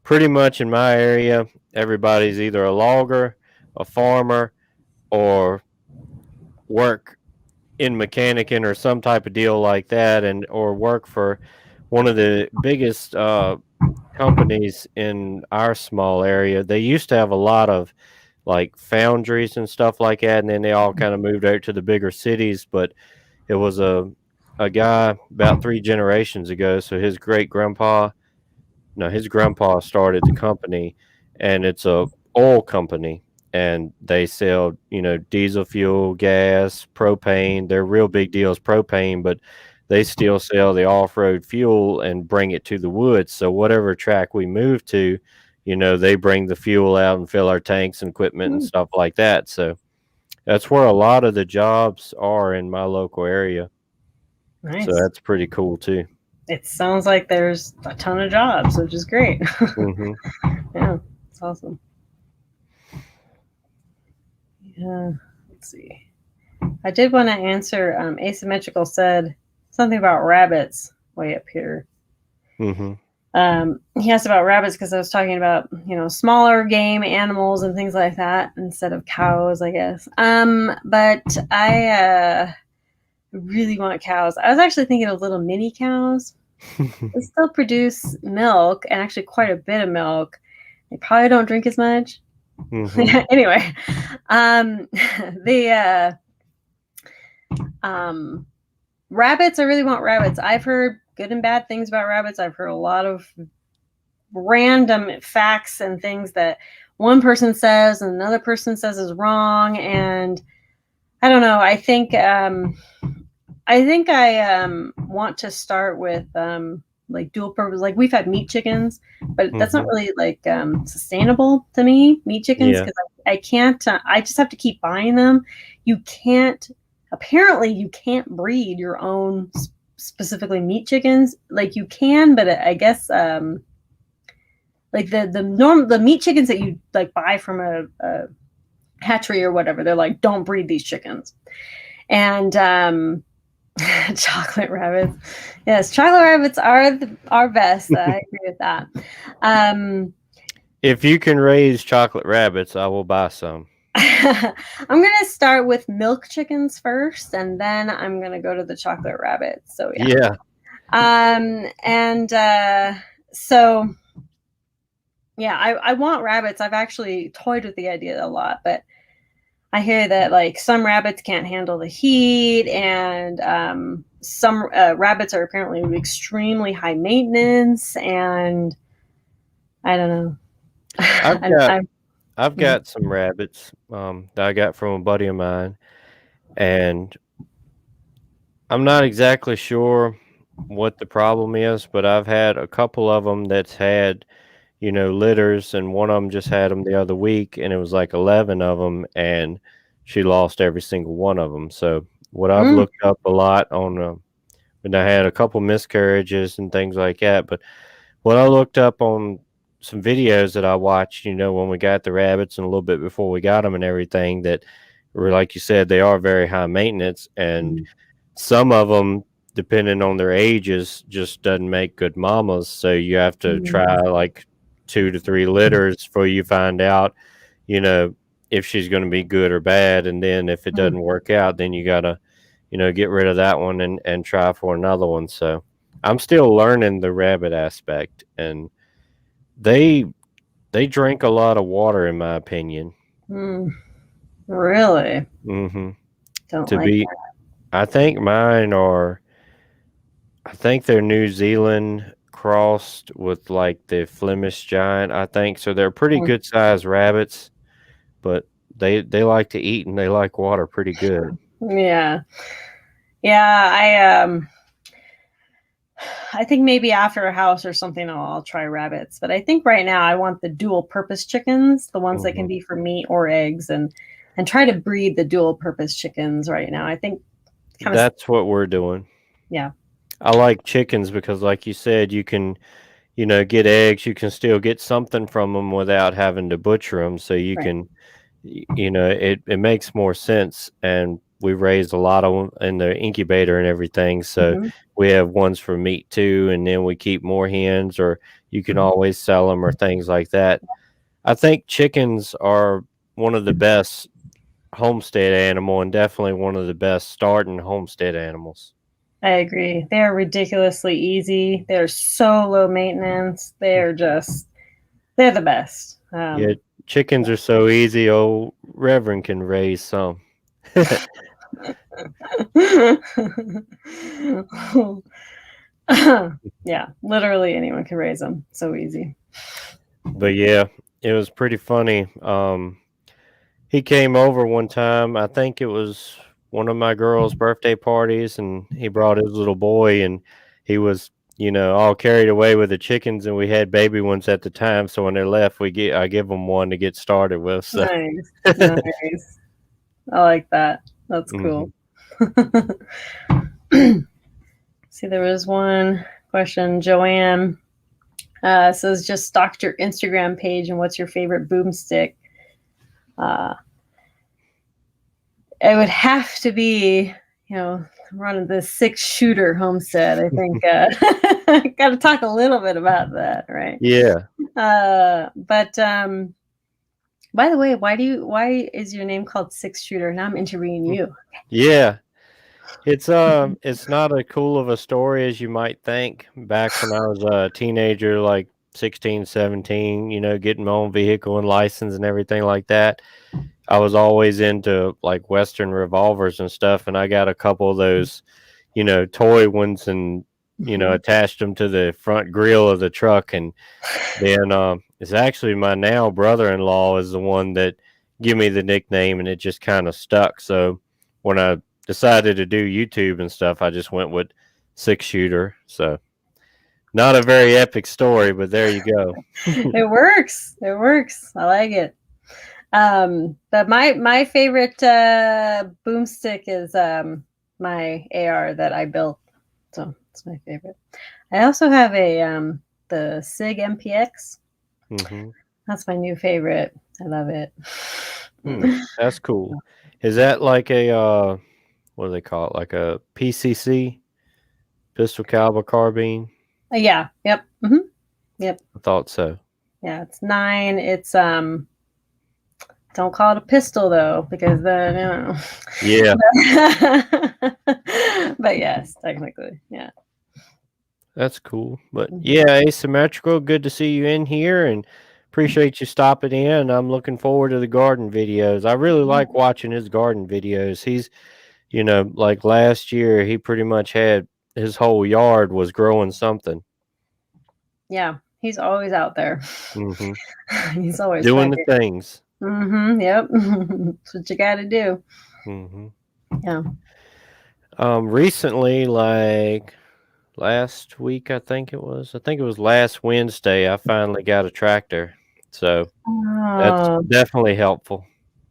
Pretty much in my area, everybody's either a logger, a farmer, or work in mechanicing or some type of deal like that, and or work for one of the biggest companies in our small area. They used to have a lot of like foundries and stuff like that, and then they all kind of moved out to the bigger cities. But it was a guy about 3 generations ago. So his great grandpa, no, his grandpa started the company, and it's a oil company, and they sell diesel fuel, gas, propane. Their real big deal is propane, but they still sell the off-road fuel and bring it to the woods. So whatever track we move to, they bring the fuel out and fill our tanks and equipment and Mm, stuff like that. So that's where a lot of the jobs are in my local area. So nice. that's pretty cool too. It sounds like there's a ton of jobs, which is great. Hmm. Yeah, it's awesome. Yeah, let's see. I did want to answer. Asymmetrical said something about rabbits way up here. Hmm. He asked about rabbits because I was talking about smaller game animals and things like that instead of cows, I guess. But I really want cows. I was actually thinking of little mini cows. They still produce milk and actually quite a bit of milk. They probably don't drink as much. Hmm. Anyway, the rabbits. I really want rabbits. I've heard good and bad things about rabbits. I've heard a lot of random facts and things that one person says and another person says is wrong. And I don't know. I want to start with like dual purpose. Like we've had meat chickens, but that's not Hmm. really like sustainable to me. Meat chickens Yeah. because I can't. I just have to keep buying them. You can't. Apparently, you can't breed your own specifically meat chickens. Like you can, but I guess like the meat chickens that you like buy from a hatchery or whatever, they're like, don't breed these chickens. And chocolate rabbits. Yes, chocolate rabbits are best. I agree with that. Um, If you can raise chocolate rabbits, I will buy some. I'm gonna start with milk chickens first, and then I'm gonna go to the chocolate rabbits. So yeah. Yeah. And so yeah, I want rabbits. I've actually toyed with the idea a lot, but I hear that like some rabbits can't handle the heat, and some rabbits are apparently extremely high maintenance, and I don't know. I've and got I'm I've mhm. got some rabbits that I got from a buddy of mine, and I'm not exactly sure what the problem is, but I've had a couple of them that's had litters, and one of them just had them the other week, and it was like 11 of them, and she lost every single one of them. So what I've Mm, looked up a lot on, and I had a couple miscarriages and things like that, but what I looked up on some videos that I watched, when we got the rabbits and a little bit before we got them and everything, that were like you said, they are very high maintenance, and mm, some of them. depending on their ages, just doesn't make good mamas. So you have to try like 2 to 3 litters before you find out, if she's going to be good or bad. And then if it doesn't work out, then you got to, get rid of that one and try for another one. So I'm still learning the rabbit aspect, and they drink a lot of water, in my opinion. Really? Mm-hmm. Don't To like be, I think mine are. I think they're New Zealand crossed with like the Flemish giant. I think so. They're pretty that. good sized rabbits, but they like to eat and they like water pretty good. Yeah. I think maybe after a house or something I'll try rabbits, but I think right now I want the dual purpose chickens, the ones that can be for meat or eggs, and try to breed the dual purpose chickens right now. I think That's what we're doing. Yeah. I like chickens because, like you said, you can, get eggs. You can still get something from them without having to butcher them. So you Right. can, it makes more sense. And we raised a lot of them in the incubator and everything. So we have ones for meat too. And then we keep more hens, or you can always sell them or things like that. I think chickens are one of the best homestead animal and definitely one of the best starting homestead animals. I agree. They're ridiculously easy. They're so low maintenance. They're the best. Yeah, chickens are so easy. Old Reverend can raise some. Yeah, literally anyone can raise them. So easy. But yeah, it was pretty funny. He came over one time. I think it was one of my girls' birthday parties, and he brought his little boy, and he was, all carried away with the chickens, and we had baby ones at the time. So when they left, I give them one to get started with. So. Nice. Nice. I like that. That's cool. See, there was one question. Joanne says, just stalked your Instagram page, and what's your favorite boomstick? It would have to be, running the 6-shooter homestead. I think got to talk a little bit about that, right? Yeah. But by the way, why is your name called 6-shooter? Now I'm interviewing you. Yeah. It's not as cool of a story as you might think. Back when I was a teenager, like 16, 17, getting my own vehicle and license and everything like that, I was always into like Western revolvers and stuff, and I got a couple of those, toy ones, and attached them to the front grill of the truck. And then it's actually my now brother-in-law is the one that gave me the nickname, and it just kind of stuck. So when I decided to do YouTube and stuff, I just went with 6-shooter. So not a very epic story, but there you go. It works. It works. I like it. But my favorite boomstick is my AR that I built. So it's my favorite. I also have the SIG MPX. That's my new favorite. I love it. That's cool. Is that like a what do they call it? Like a PCC, pistol caliber carbine? Yeah. Yep. Yep. I thought so. Yeah, it's 9. It's don't call it a pistol though, because then Yeah. But yes, technically, yeah. That's cool. But yeah, asymmetrical. Good to see you in here, and appreciate you stopping in. I'm looking forward to the garden videos. I really like watching his garden videos. He's, like last year, he pretty much had his whole yard was growing something. Yeah, he's always out there. He's always doing the things. Yep. That's what you got to do. Yeah. Recently, like last week, I think it was last Wednesday, I finally got a tractor. So that's definitely helpful.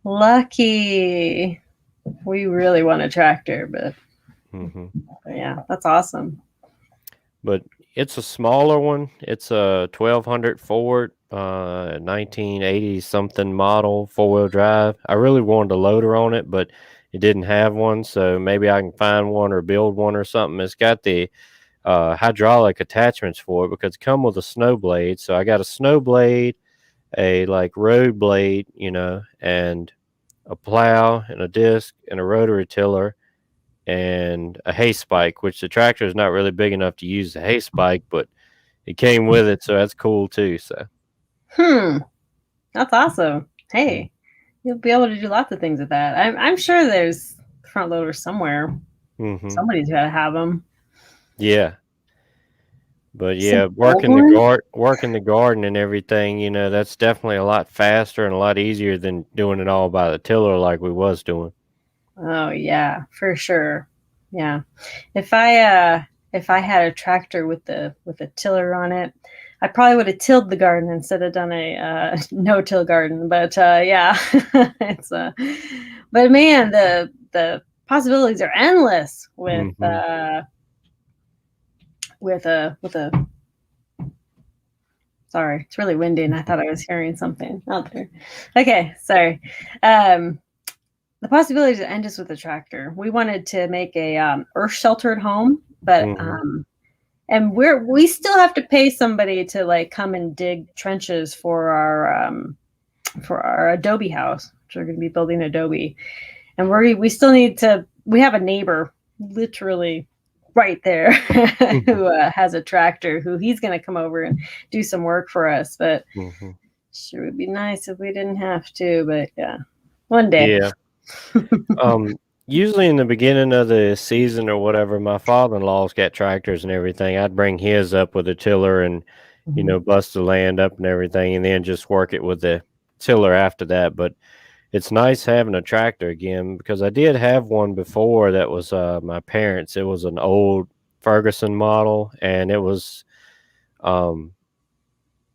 Lucky. We really want a tractor, but yeah, that's awesome. But it's a smaller one. It's a 1200 Ford, 1980 something model, 4-wheel drive. I really wanted a loader on it, but it didn't have one, so maybe I can find one or build one or something. It's got the hydraulic attachments for it because it come with a snow blade. So I got a snow blade, a like road blade, and a plow and a disc and a rotary tiller and a hay spike, which the tractor is not really big enough to use the hay spike, but it came with it, so that's cool too. So, That's awesome. Hey, you'll be able to do lots of things with that. I'm sure there's front loaders somewhere. mm-hmm. Somebody's got to have them. Yeah. But Some yeah, old one? working the garden and everything, that's definitely a lot faster and a lot easier than doing it all by the tiller like we was doing. Oh yeah, for sure. Yeah. If I had a tractor with a tiller on it, I probably would have tilled the garden instead of done a no-till garden. But yeah, it's but man, the possibilities are endless with Mm-hmm. with a sorry, it's really windy and I thought I was hearing something out there. Okay, sorry. The possibilities end just with the tractor. We wanted to make a earth sheltered home, but Mm-hmm. and we still have to pay somebody to like come and dig trenches for our adobe house, which we're going to be building adobe, and we still need to. We have a neighbor literally right there who has a tractor who he's going to come over and do some work for us, but Mm-hmm. sure would be nice if we didn't have to. But yeah, one day. Yeah. Usually in the beginning of the season or whatever, my father-in-law's got tractors and everything. I'd bring his up with a tiller and, bust the land up and everything, and then just work it with the tiller after that. But it's nice having a tractor again because I did have one before that was my parents'. It was an old Ferguson model, and it was um,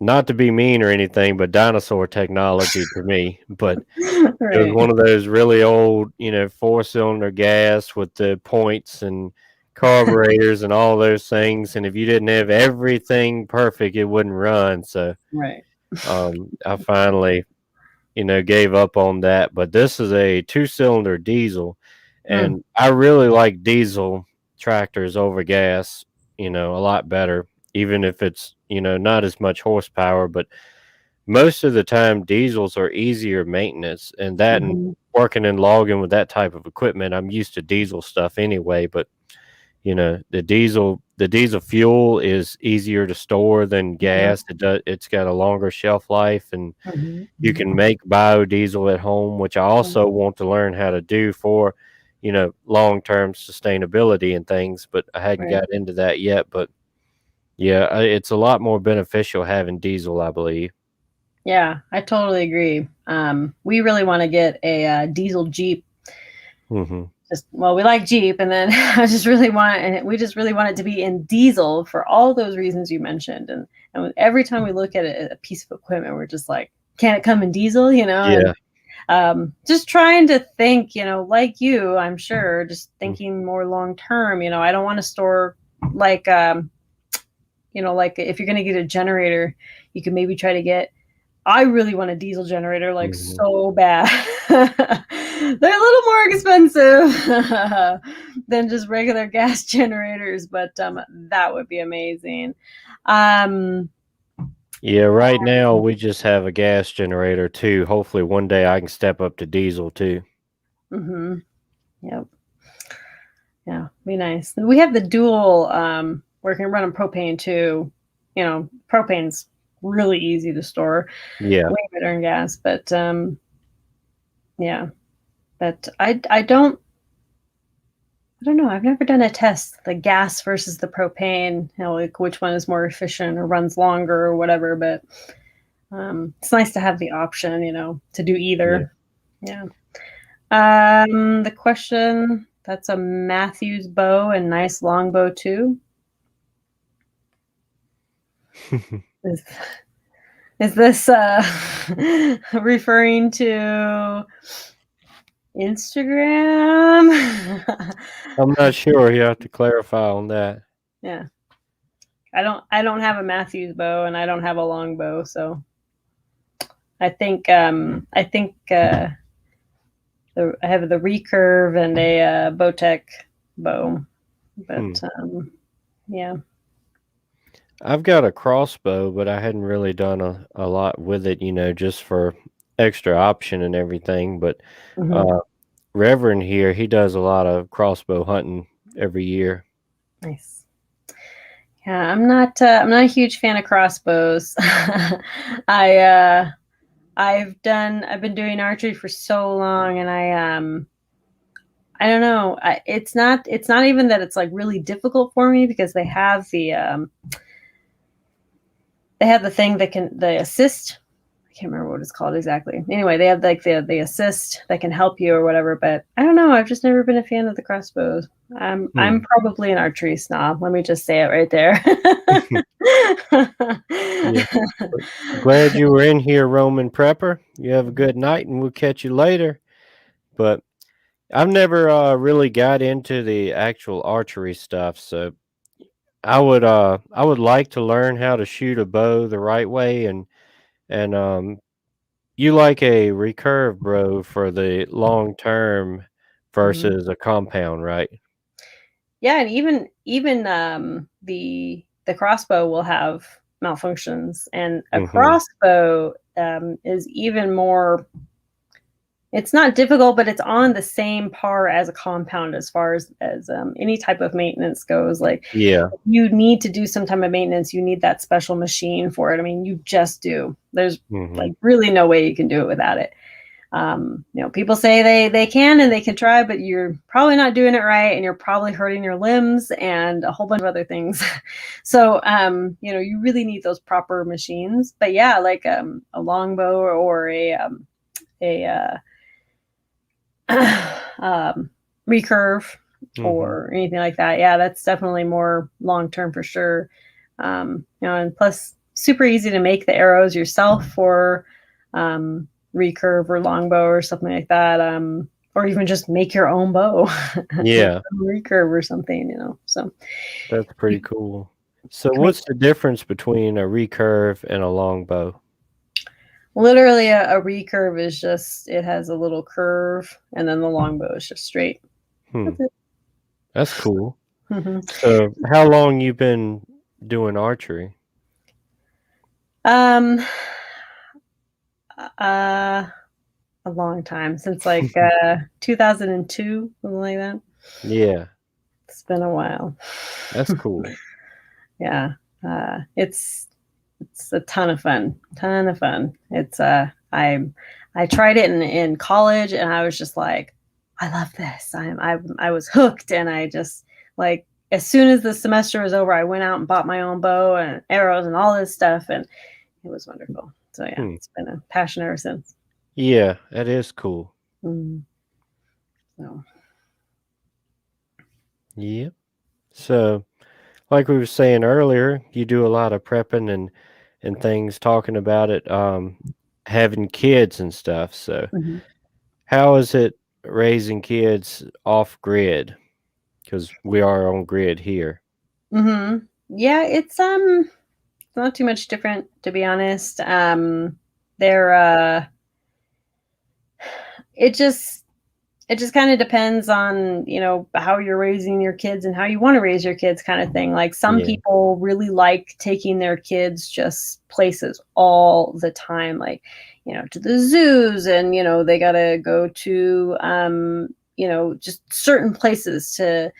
not to be mean or anything, but dinosaur technology to me. But it was Right. one of those really old, 4-cylinder gas with the points and carburetors and all those things. And if you didn't have everything perfect, it wouldn't run. So Right. I finally, gave up on that. But this is a 2-cylinder diesel, Mm. and I really like diesel tractors over gas, a lot better, even if it's, not as much horsepower. But most of the time, diesels are easier maintenance, and that and Mhm. working and logging with that type of equipment, I'm used to diesel stuff anyway. But the diesel fuel is easier to store than Yep. gas. It's got a longer shelf life, and Mhm. you Mhm. can make biodiesel at home, which I Right. also want to learn how to do for, long term sustainability and things. But I hadn't Right. got into that yet. But yeah, it's a lot more beneficial having diesel, I believe. Yeah, I totally agree. We really want to get a diesel Jeep. Hmm. Just well, we like Jeep, and then we just really want it to be in diesel for all those reasons you mentioned. And every time we look at a piece of equipment, we're just like, can it come in diesel? And Yeah. just trying to think, like you, I'm sure, just Mm. thinking more long term. I don't want to store like like if you're going to get a generator, you could maybe try to get. I really want a diesel generator like Mhm. so bad. They're a little more expensive than just regular gas generators, but that would be amazing. Um, Yeah, right now we just have a gas generator too. Hopefully one day I can step up to diesel too. mhm, yep, yeah, be nice. We have the dual where it can run on propane too. Propane's really easy to store, Yeah. way better than gas, but yeah, but I don't know. I've never done a test, the gas versus the propane, like which one is more efficient or runs longer or whatever. But it's nice to have the option, to do Yeah. either. Yeah. The question, that's a Matthews bow and nice long bow too. Is, is this referring to Instagram? I'm not sure. You have to clarify on that. Yeah. I don't have a Matthews bow and I don't have a long bow, so I think I have the Recurve and a Bowtech bow, but yeah. I've got a crossbow, but I hadn't really done a lot with it, just for extra option and everything. But Mm-hmm. uh, Reverend here, he does a lot of crossbow hunting every year. Nice. Yeah, I'm not a huge fan of crossbows. I I've been doing archery for so long, and I don't know. It's not even that it's like really difficult for me, because they have the thing that can the assist. I can't remember what it's called exactly. Anyway, they have like the assist that can help you or whatever. But I don't know. I've just never been a fan of the crossbows. I'm probably an archery snob. Let me just say it right there. Yeah. Glad you were in here, Roman Prepper. You have a good night, and we'll catch you later. But I've never really got into the actual archery stuff, so I would like to learn how to shoot a bow the right way, and you like a recurve bow for the long term Mhm. versus a compound, right? Yeah, and even the crossbow will have malfunctions, and a Mhm. crossbow is even more. It's not difficult, but it's on the same par as a compound as far as any type of maintenance goes. Like, Yeah. you need to do some type of maintenance, you need that special machine for it. I mean, you just do. There's like Mhm. really no way you can do it without it. People say they can and they can try, but you're probably not doing it right, and you're probably hurting your limbs and a whole bunch of other things. So, you really need those proper machines. But yeah, like a longbow or a recurve Mhm. or anything like that. Yeah, that's definitely more long term for sure. And plus, super easy to make the arrows yourself for recurve or longbow or something like that. Or even just make your own bow, make Yeah, some recurve or something. So that's pretty you cool. So can make what's the difference between a recurve and a longbow? literally a recurve is just it has a little curve, and then the longbow is just straight. Hmm, That's it. that's cool. Mhm. So how long you been doing archery? Um, uh, a long time, since like 2002, something like that. Yeah, It's been a while. that's cool. Yeah, it's a ton of fun, ton of fun. I tried it in college, and I was just like, I love this. I was hooked, and I just like as soon as the semester was over, I went out and bought my own bow and arrows and all this stuff, and it was wonderful. So yeah, Hmm. it's been a passion ever since. Yeah, that is cool. Mm, so. Yeah. So like we were saying earlier, you do a lot of prepping and things talking about it, having kids and stuff. So Mhm. how is it raising kids off grid? Because we are on grid here. Yeah, it's not too much different, to be honest. They're it just kind of depends on, how you're raising your kids and how you want to raise your kids, kind of thing. Like, some Yeah. people really like taking their kids just places all the time, like, to the zoos, and they got to go to just certain places to,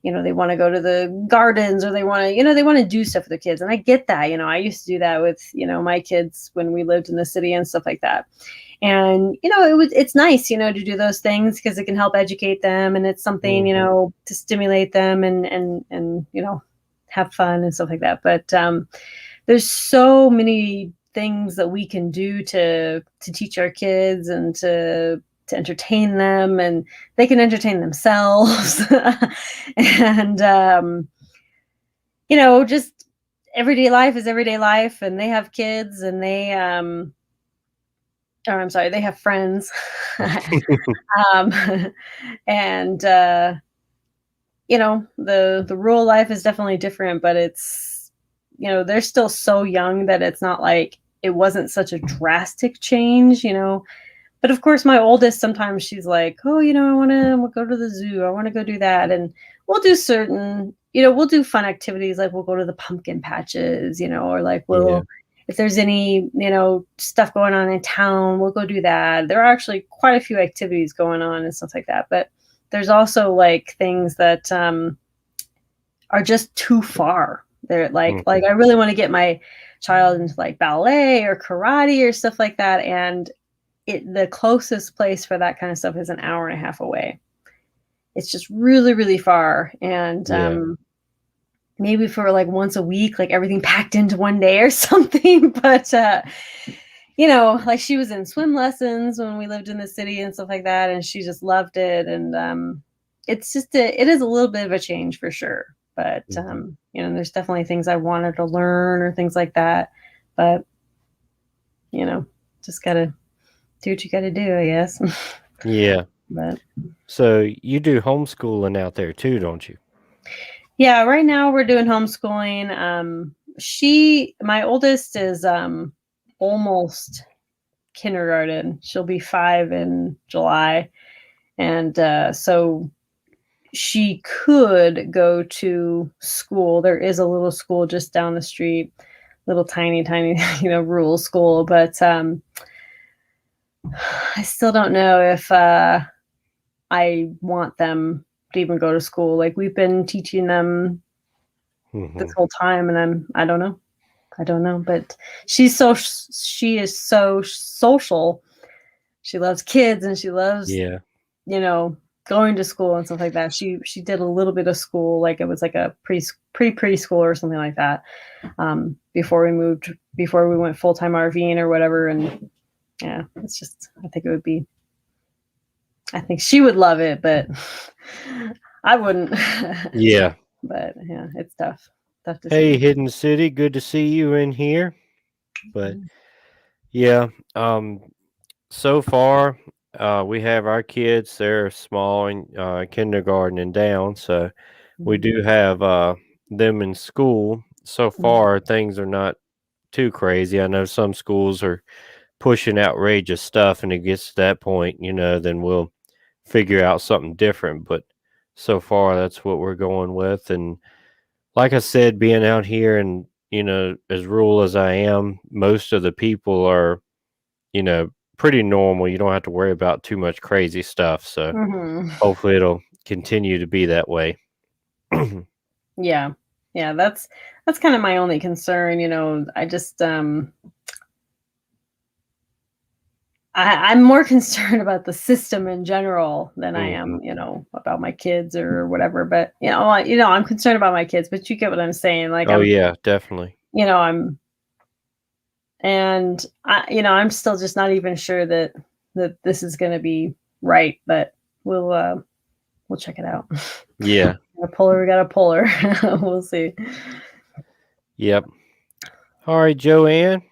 they want to go to the gardens, or they want to, they want to do stuff with their kids. And I get that. I used to do that with, my kids when we lived in the city and stuff like that. And it's nice, to do those things, because it can help educate them, and it's something, Mhm. to stimulate them, and have fun and stuff like that. But there's so many things that we can do to teach our kids, and to entertain them, and they can entertain themselves. And just everyday life is everyday life, and they have kids, and I'm sorry, they have friends. um, and the rural life is definitely different, but it's, they're still so young that it's not like it wasn't such a drastic change. But of course, my oldest, sometimes she's like, oh, I want to go to the zoo. I want to go do that. And we'll do we'll do fun activities. Like we'll go to the pumpkin patches, or like Yeah. if there's any, stuff going on in town, we'll go do that. There are actually quite a few activities going on and stuff like that. But there's also like things that are just too far. They're like Mhm. I really want to get my child into like ballet or karate or stuff like that. And the closest place for that kind of stuff is an hour and a half away. It's just really, really far. And Yeah. maybe for like once a week, like everything packed into one day or something. But like she was in swim lessons when we lived in the city and stuff like that, and she just loved it. And it is a little bit of a change for sure. But Mhm. there's definitely things I wanted to learn or things like that. But just gotta do what you gotta do, I guess. Yeah. But So you do homeschooling out there too, don't you? yeah, right now we're doing homeschooling. My oldest is almost kindergarten. She'll be 5 in July. And so she could go to school. There is a little school just down the street, little tiny, tiny, rural school. But I still don't know if I want them to even go to school. Like we've been teaching them this Mhm. whole time, and I don't know. I don't know, but she is so social. She loves kids and she loves, Yeah. you know, going to school and stuff like that. She did a little bit of school, like it was like a preschool or something like that. Before we went full time RVing or whatever. And yeah, it's just I think she would love it, but I wouldn't. Yeah. But yeah, it's tough. Tough Hey, decision. Hidden City, good to see you in here. But yeah, um, so far, we have our kids. They're small in kindergarten and down, so we Mhm. do have them in school. So Mhm. far, things are not too crazy. I know some schools are pushing outrageous stuff, and it gets to that point, then we'll figure out something different. But so far, that's what we're going with. And like I said, being out here and, as rural as I am, most of the people are, you know, pretty normal. You don't have to worry about too much crazy stuff. So Mhm. hopefully it'll continue to be that way. Yeah. Yeah, that's kind of my only concern, I just I'm more concerned about the system in general than I Mhm. am, about my kids or whatever. But I'm concerned about my kids, but you get what I'm saying. Like Oh, yeah, definitely. I'm and I'm still just not even sure that this is gonna be right, but we'll check it out. Yeah. A puller, we got a puller. We'll see. Yep. All right, Joanne.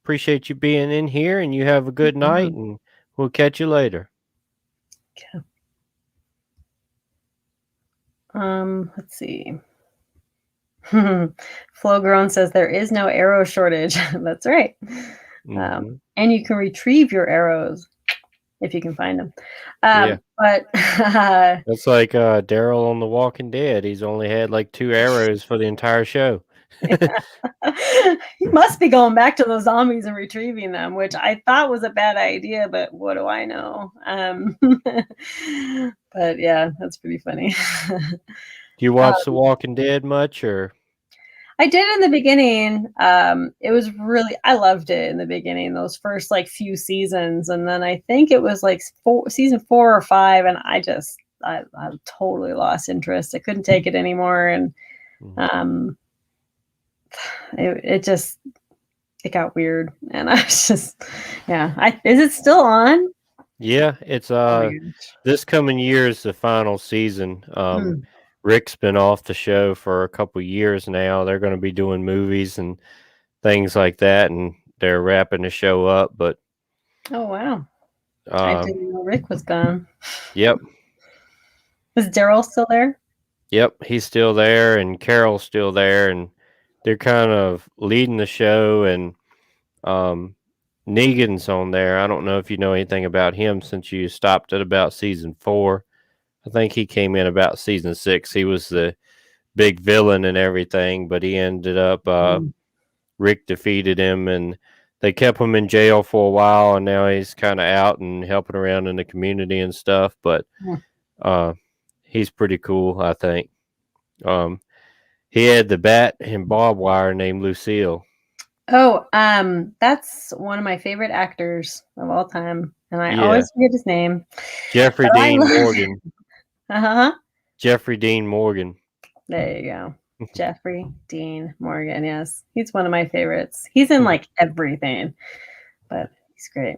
Appreciate you being in here, and you have a good night, Mhm. and we'll catch you later. Let's see. Flo Grown says there is no arrow shortage. That's right. Hmm. And you can retrieve your arrows if you can find them. Yeah. But That's like Daryl on The Walking Dead. He's only had like 2 arrows for the entire show. he must be going back to those zombies and retrieving them, which I thought was a bad idea, but what do I know? But yeah, that's pretty funny. Do you watch The Walking Dead much, or? I did in the beginning. It was I loved it in the beginning, those first like few seasons. And then I think it was like season 4 or 5. And I totally lost interest. I couldn't take it anymore. And Mhm. um, it it got weird. And I was just, yeah. Is it still on? Yeah, it's Oh my gosh. this coming year is the final season. Hmm. Rick's been off the show for a couple years now. They're going to be doing movies and things like that, and they're wrapping the show up. But Oh, wow. I um, didn't know Rick was gone. yep, Is Daryl still there? yep, he's still there, and Carol's still there, and they're kind of leading the show. And um, Negan's on there. I don't know if you know anything about him since you stopped at about season 4. I think he came in about season 6. He was the big villain and everything, but he ended up Mm. Rick defeated him, and they kept him in jail for a while, and now he's kind of out and helping around in the community and stuff. But Mm. uh, he's pretty cool, I think. Um, he had the bat and barbed wire named Lucille. Oh, that's one of my favorite actors of all time, and I Yeah, always forget his name. Jeffrey But I Dean love. Morgan. Uh-huh. Jeffrey Dean Morgan. There you go. Jeffrey Dean Morgan. Yes, he's one of my favorites. He's in like everything, but he's great.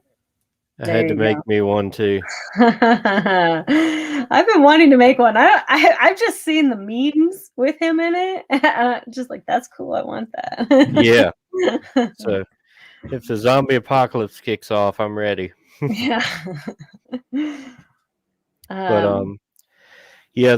I There had to you make go. me one too. I've been wanting to make one. I've just seen the memes with him in it. Just like that's cool. I want that. Yeah. So if the zombie apocalypse kicks off, I'm ready. Yeah. But um. yeah,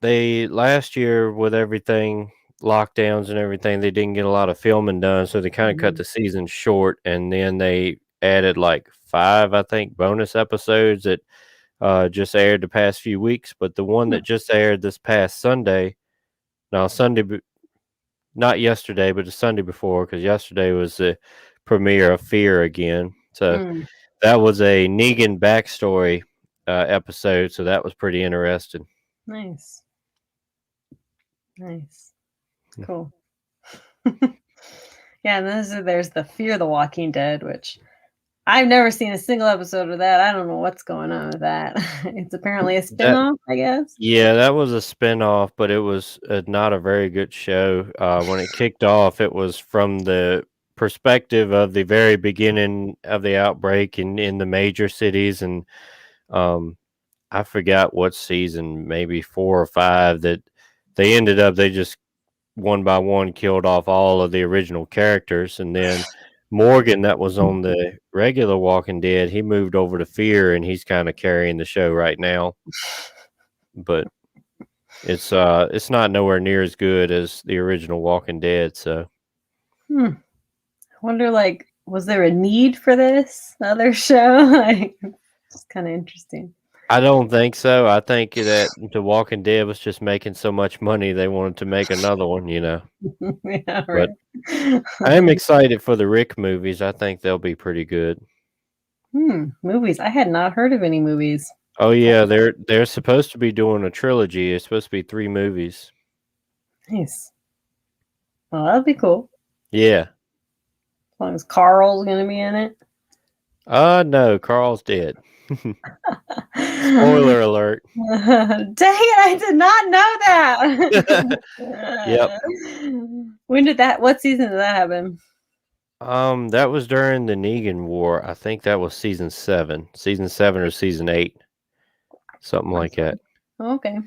they last year with everything lockdowns and everything, they didn't get a lot of filming done, so they kind of cut Mhm. the season short, and then they added like 5, I think, bonus episodes that just aired the past few weeks. But the one that just aired this past Sunday, now not yesterday, but the Sunday before, because yesterday was the premiere of Fear again. So Mm, that was a Negan backstory episode, so that was pretty interesting. nice. Nice. Cool. Yeah, and there's the Fear the Walking Dead, which I've never seen a single episode of that. I don't know what's going on with that. It's apparently a That spin-off, I guess. Yeah, that was a spinoff, but it was not a very good show. When it kicked off, it was from the perspective of the very beginning of the outbreak in the major cities, and um, I forgot what season, maybe 4 or 5, that they just one by one killed off all of the original characters, and then Morgan, that was on the regular Walking Dead, he moved over to Fear, and he's kind of carrying the show right now. But it's not nowhere near as good as the original Walking Dead, so Hmm. I wonder, like, was there a need for this other show? Like, it's kind of interesting. I don't think so. I think that The Walking Dead was just making so much money they wanted to make another one. Yeah, But right. I am excited for the Rick movies. I think they'll be pretty good. Movies. I had not heard of any movies. Oh yeah, they're supposed to be doing a trilogy. It's supposed to be 3 movies. Nice. Well, that'd be cool. Yeah. As long as Carl's gonna be in it. No, Carl's dead. Spoiler alert. Dang it, I did not know Yep. that. What season did that happen? That was during the Negan War. I think that was season 7. Season 7 or season 8. Something like that. Okay.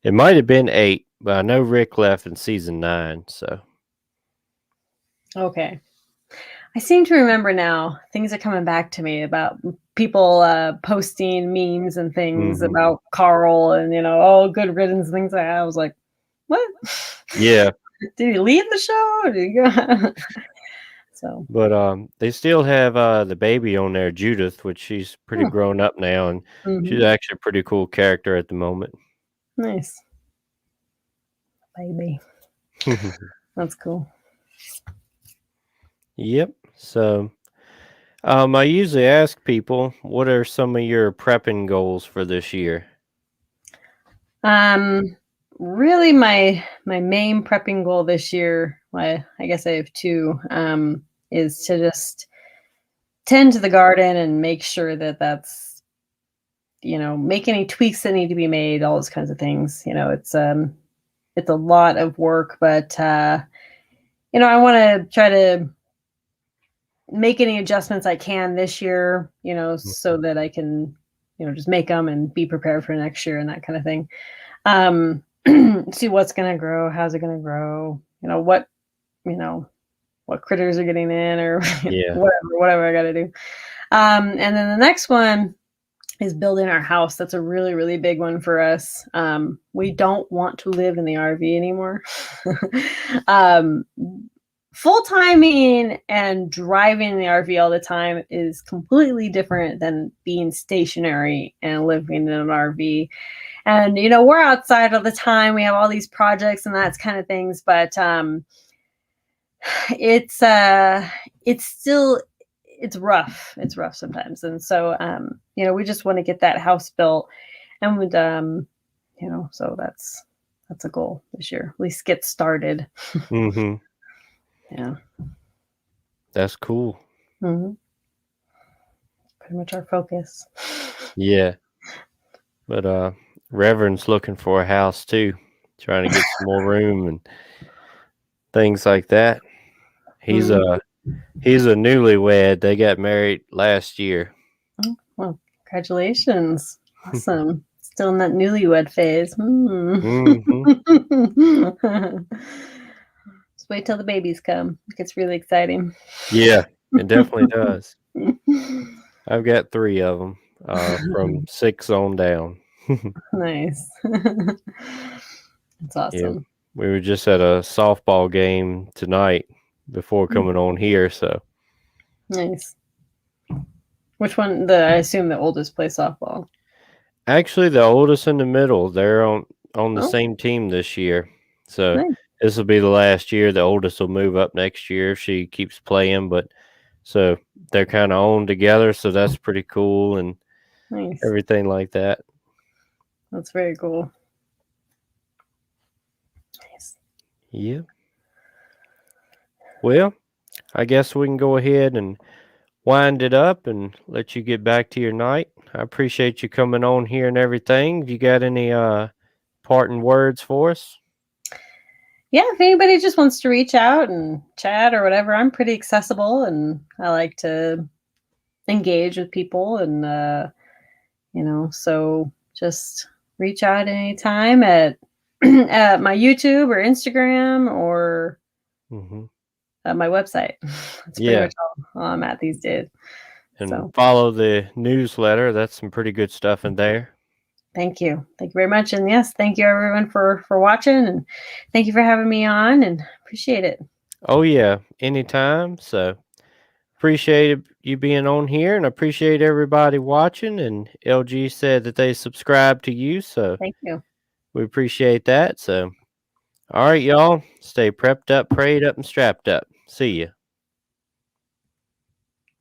It might have been 8, but I know Rick left in season 9, so Okay. I seem to remember now. Things are coming back to me about people posting memes and things mhm. about Carl and oh, good riddance, things like that. I was like, what? Yeah, Did he leave the show? Or did he go? So, but they still have the baby on there, Judith, which she's pretty grown up now, and she's mhm. actually a pretty cool character at the moment. Nice. Baby. That's cool. Yep. So I usually ask people, what are some of your prepping goals for this year? Um, Really, my main prepping goal this year, well, I guess I have two, is to just tend to the garden and make sure that that's make any tweaks that need to be made, all those kinds of things. It's a lot of work, but I want to try to make any adjustments I can this year, so Mhm. that I can, just make them and be prepared for next year and that kind of thing. Um, see what's gonna grow, how's it gonna grow, you know, what critters are getting in or Yeah. whatever I gotta do. And then the next one is building our house. That's a really, really big one for us. We don't want to live in the RV anymore. um, full-timing and driving the RV all the time is completely different than being stationary and living in an RV. And we're outside all the time. We have all these projects and that's kind of things, but it's still it's rough. It's rough sometimes. And so we just want to get that house built, and with so that's a goal this year. At least get started. Mm-hmm. Yeah. That's cool. Mm-hmm. Pretty much our focus. Yeah. But Reverend's looking for a house too, trying to get some more room and things like that. He's a newlywed. They got married last year. Oh, well, congratulations. Awesome. Still in that newlywed phase. Mm-hmm. Just wait till the babies come. It gets really exciting. Yeah, it definitely does. I've got 3 of them from 6 on down. Nice. That's awesome. Yeah, we were just at a softball game tonight before coming on here, so. Nice. Which one? I assume the oldest play softball. Actually, the oldest in the middle, they're on the same team this year. So Nice. this will be the last year. The oldest will move up next year if she keeps playing, but so they're kind of on together, so that's pretty cool and Nice. everything like that. That's very cool. Nice. Yeah. Well, I guess we can go ahead and wind it up and let you get back to your night. I appreciate you coming on here and everything. You got any parting words for us? Yeah, if anybody just wants to reach out and chat or whatever, I'm pretty accessible and I like to engage with people, and so just reach out anytime at at my YouTube or Instagram or my website. That's pretty much all I'm at these days. And follow the newsletter. That's some pretty good stuff in there. Thank you. Thank you very much. And yes, thank you everyone for watching, and thank you for having me on, and appreciate it. Oh yeah, anytime. So appreciate you being on here, and appreciate everybody watching. And LG said that they subscribe to you, so thank you. We appreciate that. So all right, y'all, stay prepped up, prayed up, and strapped up. See ya.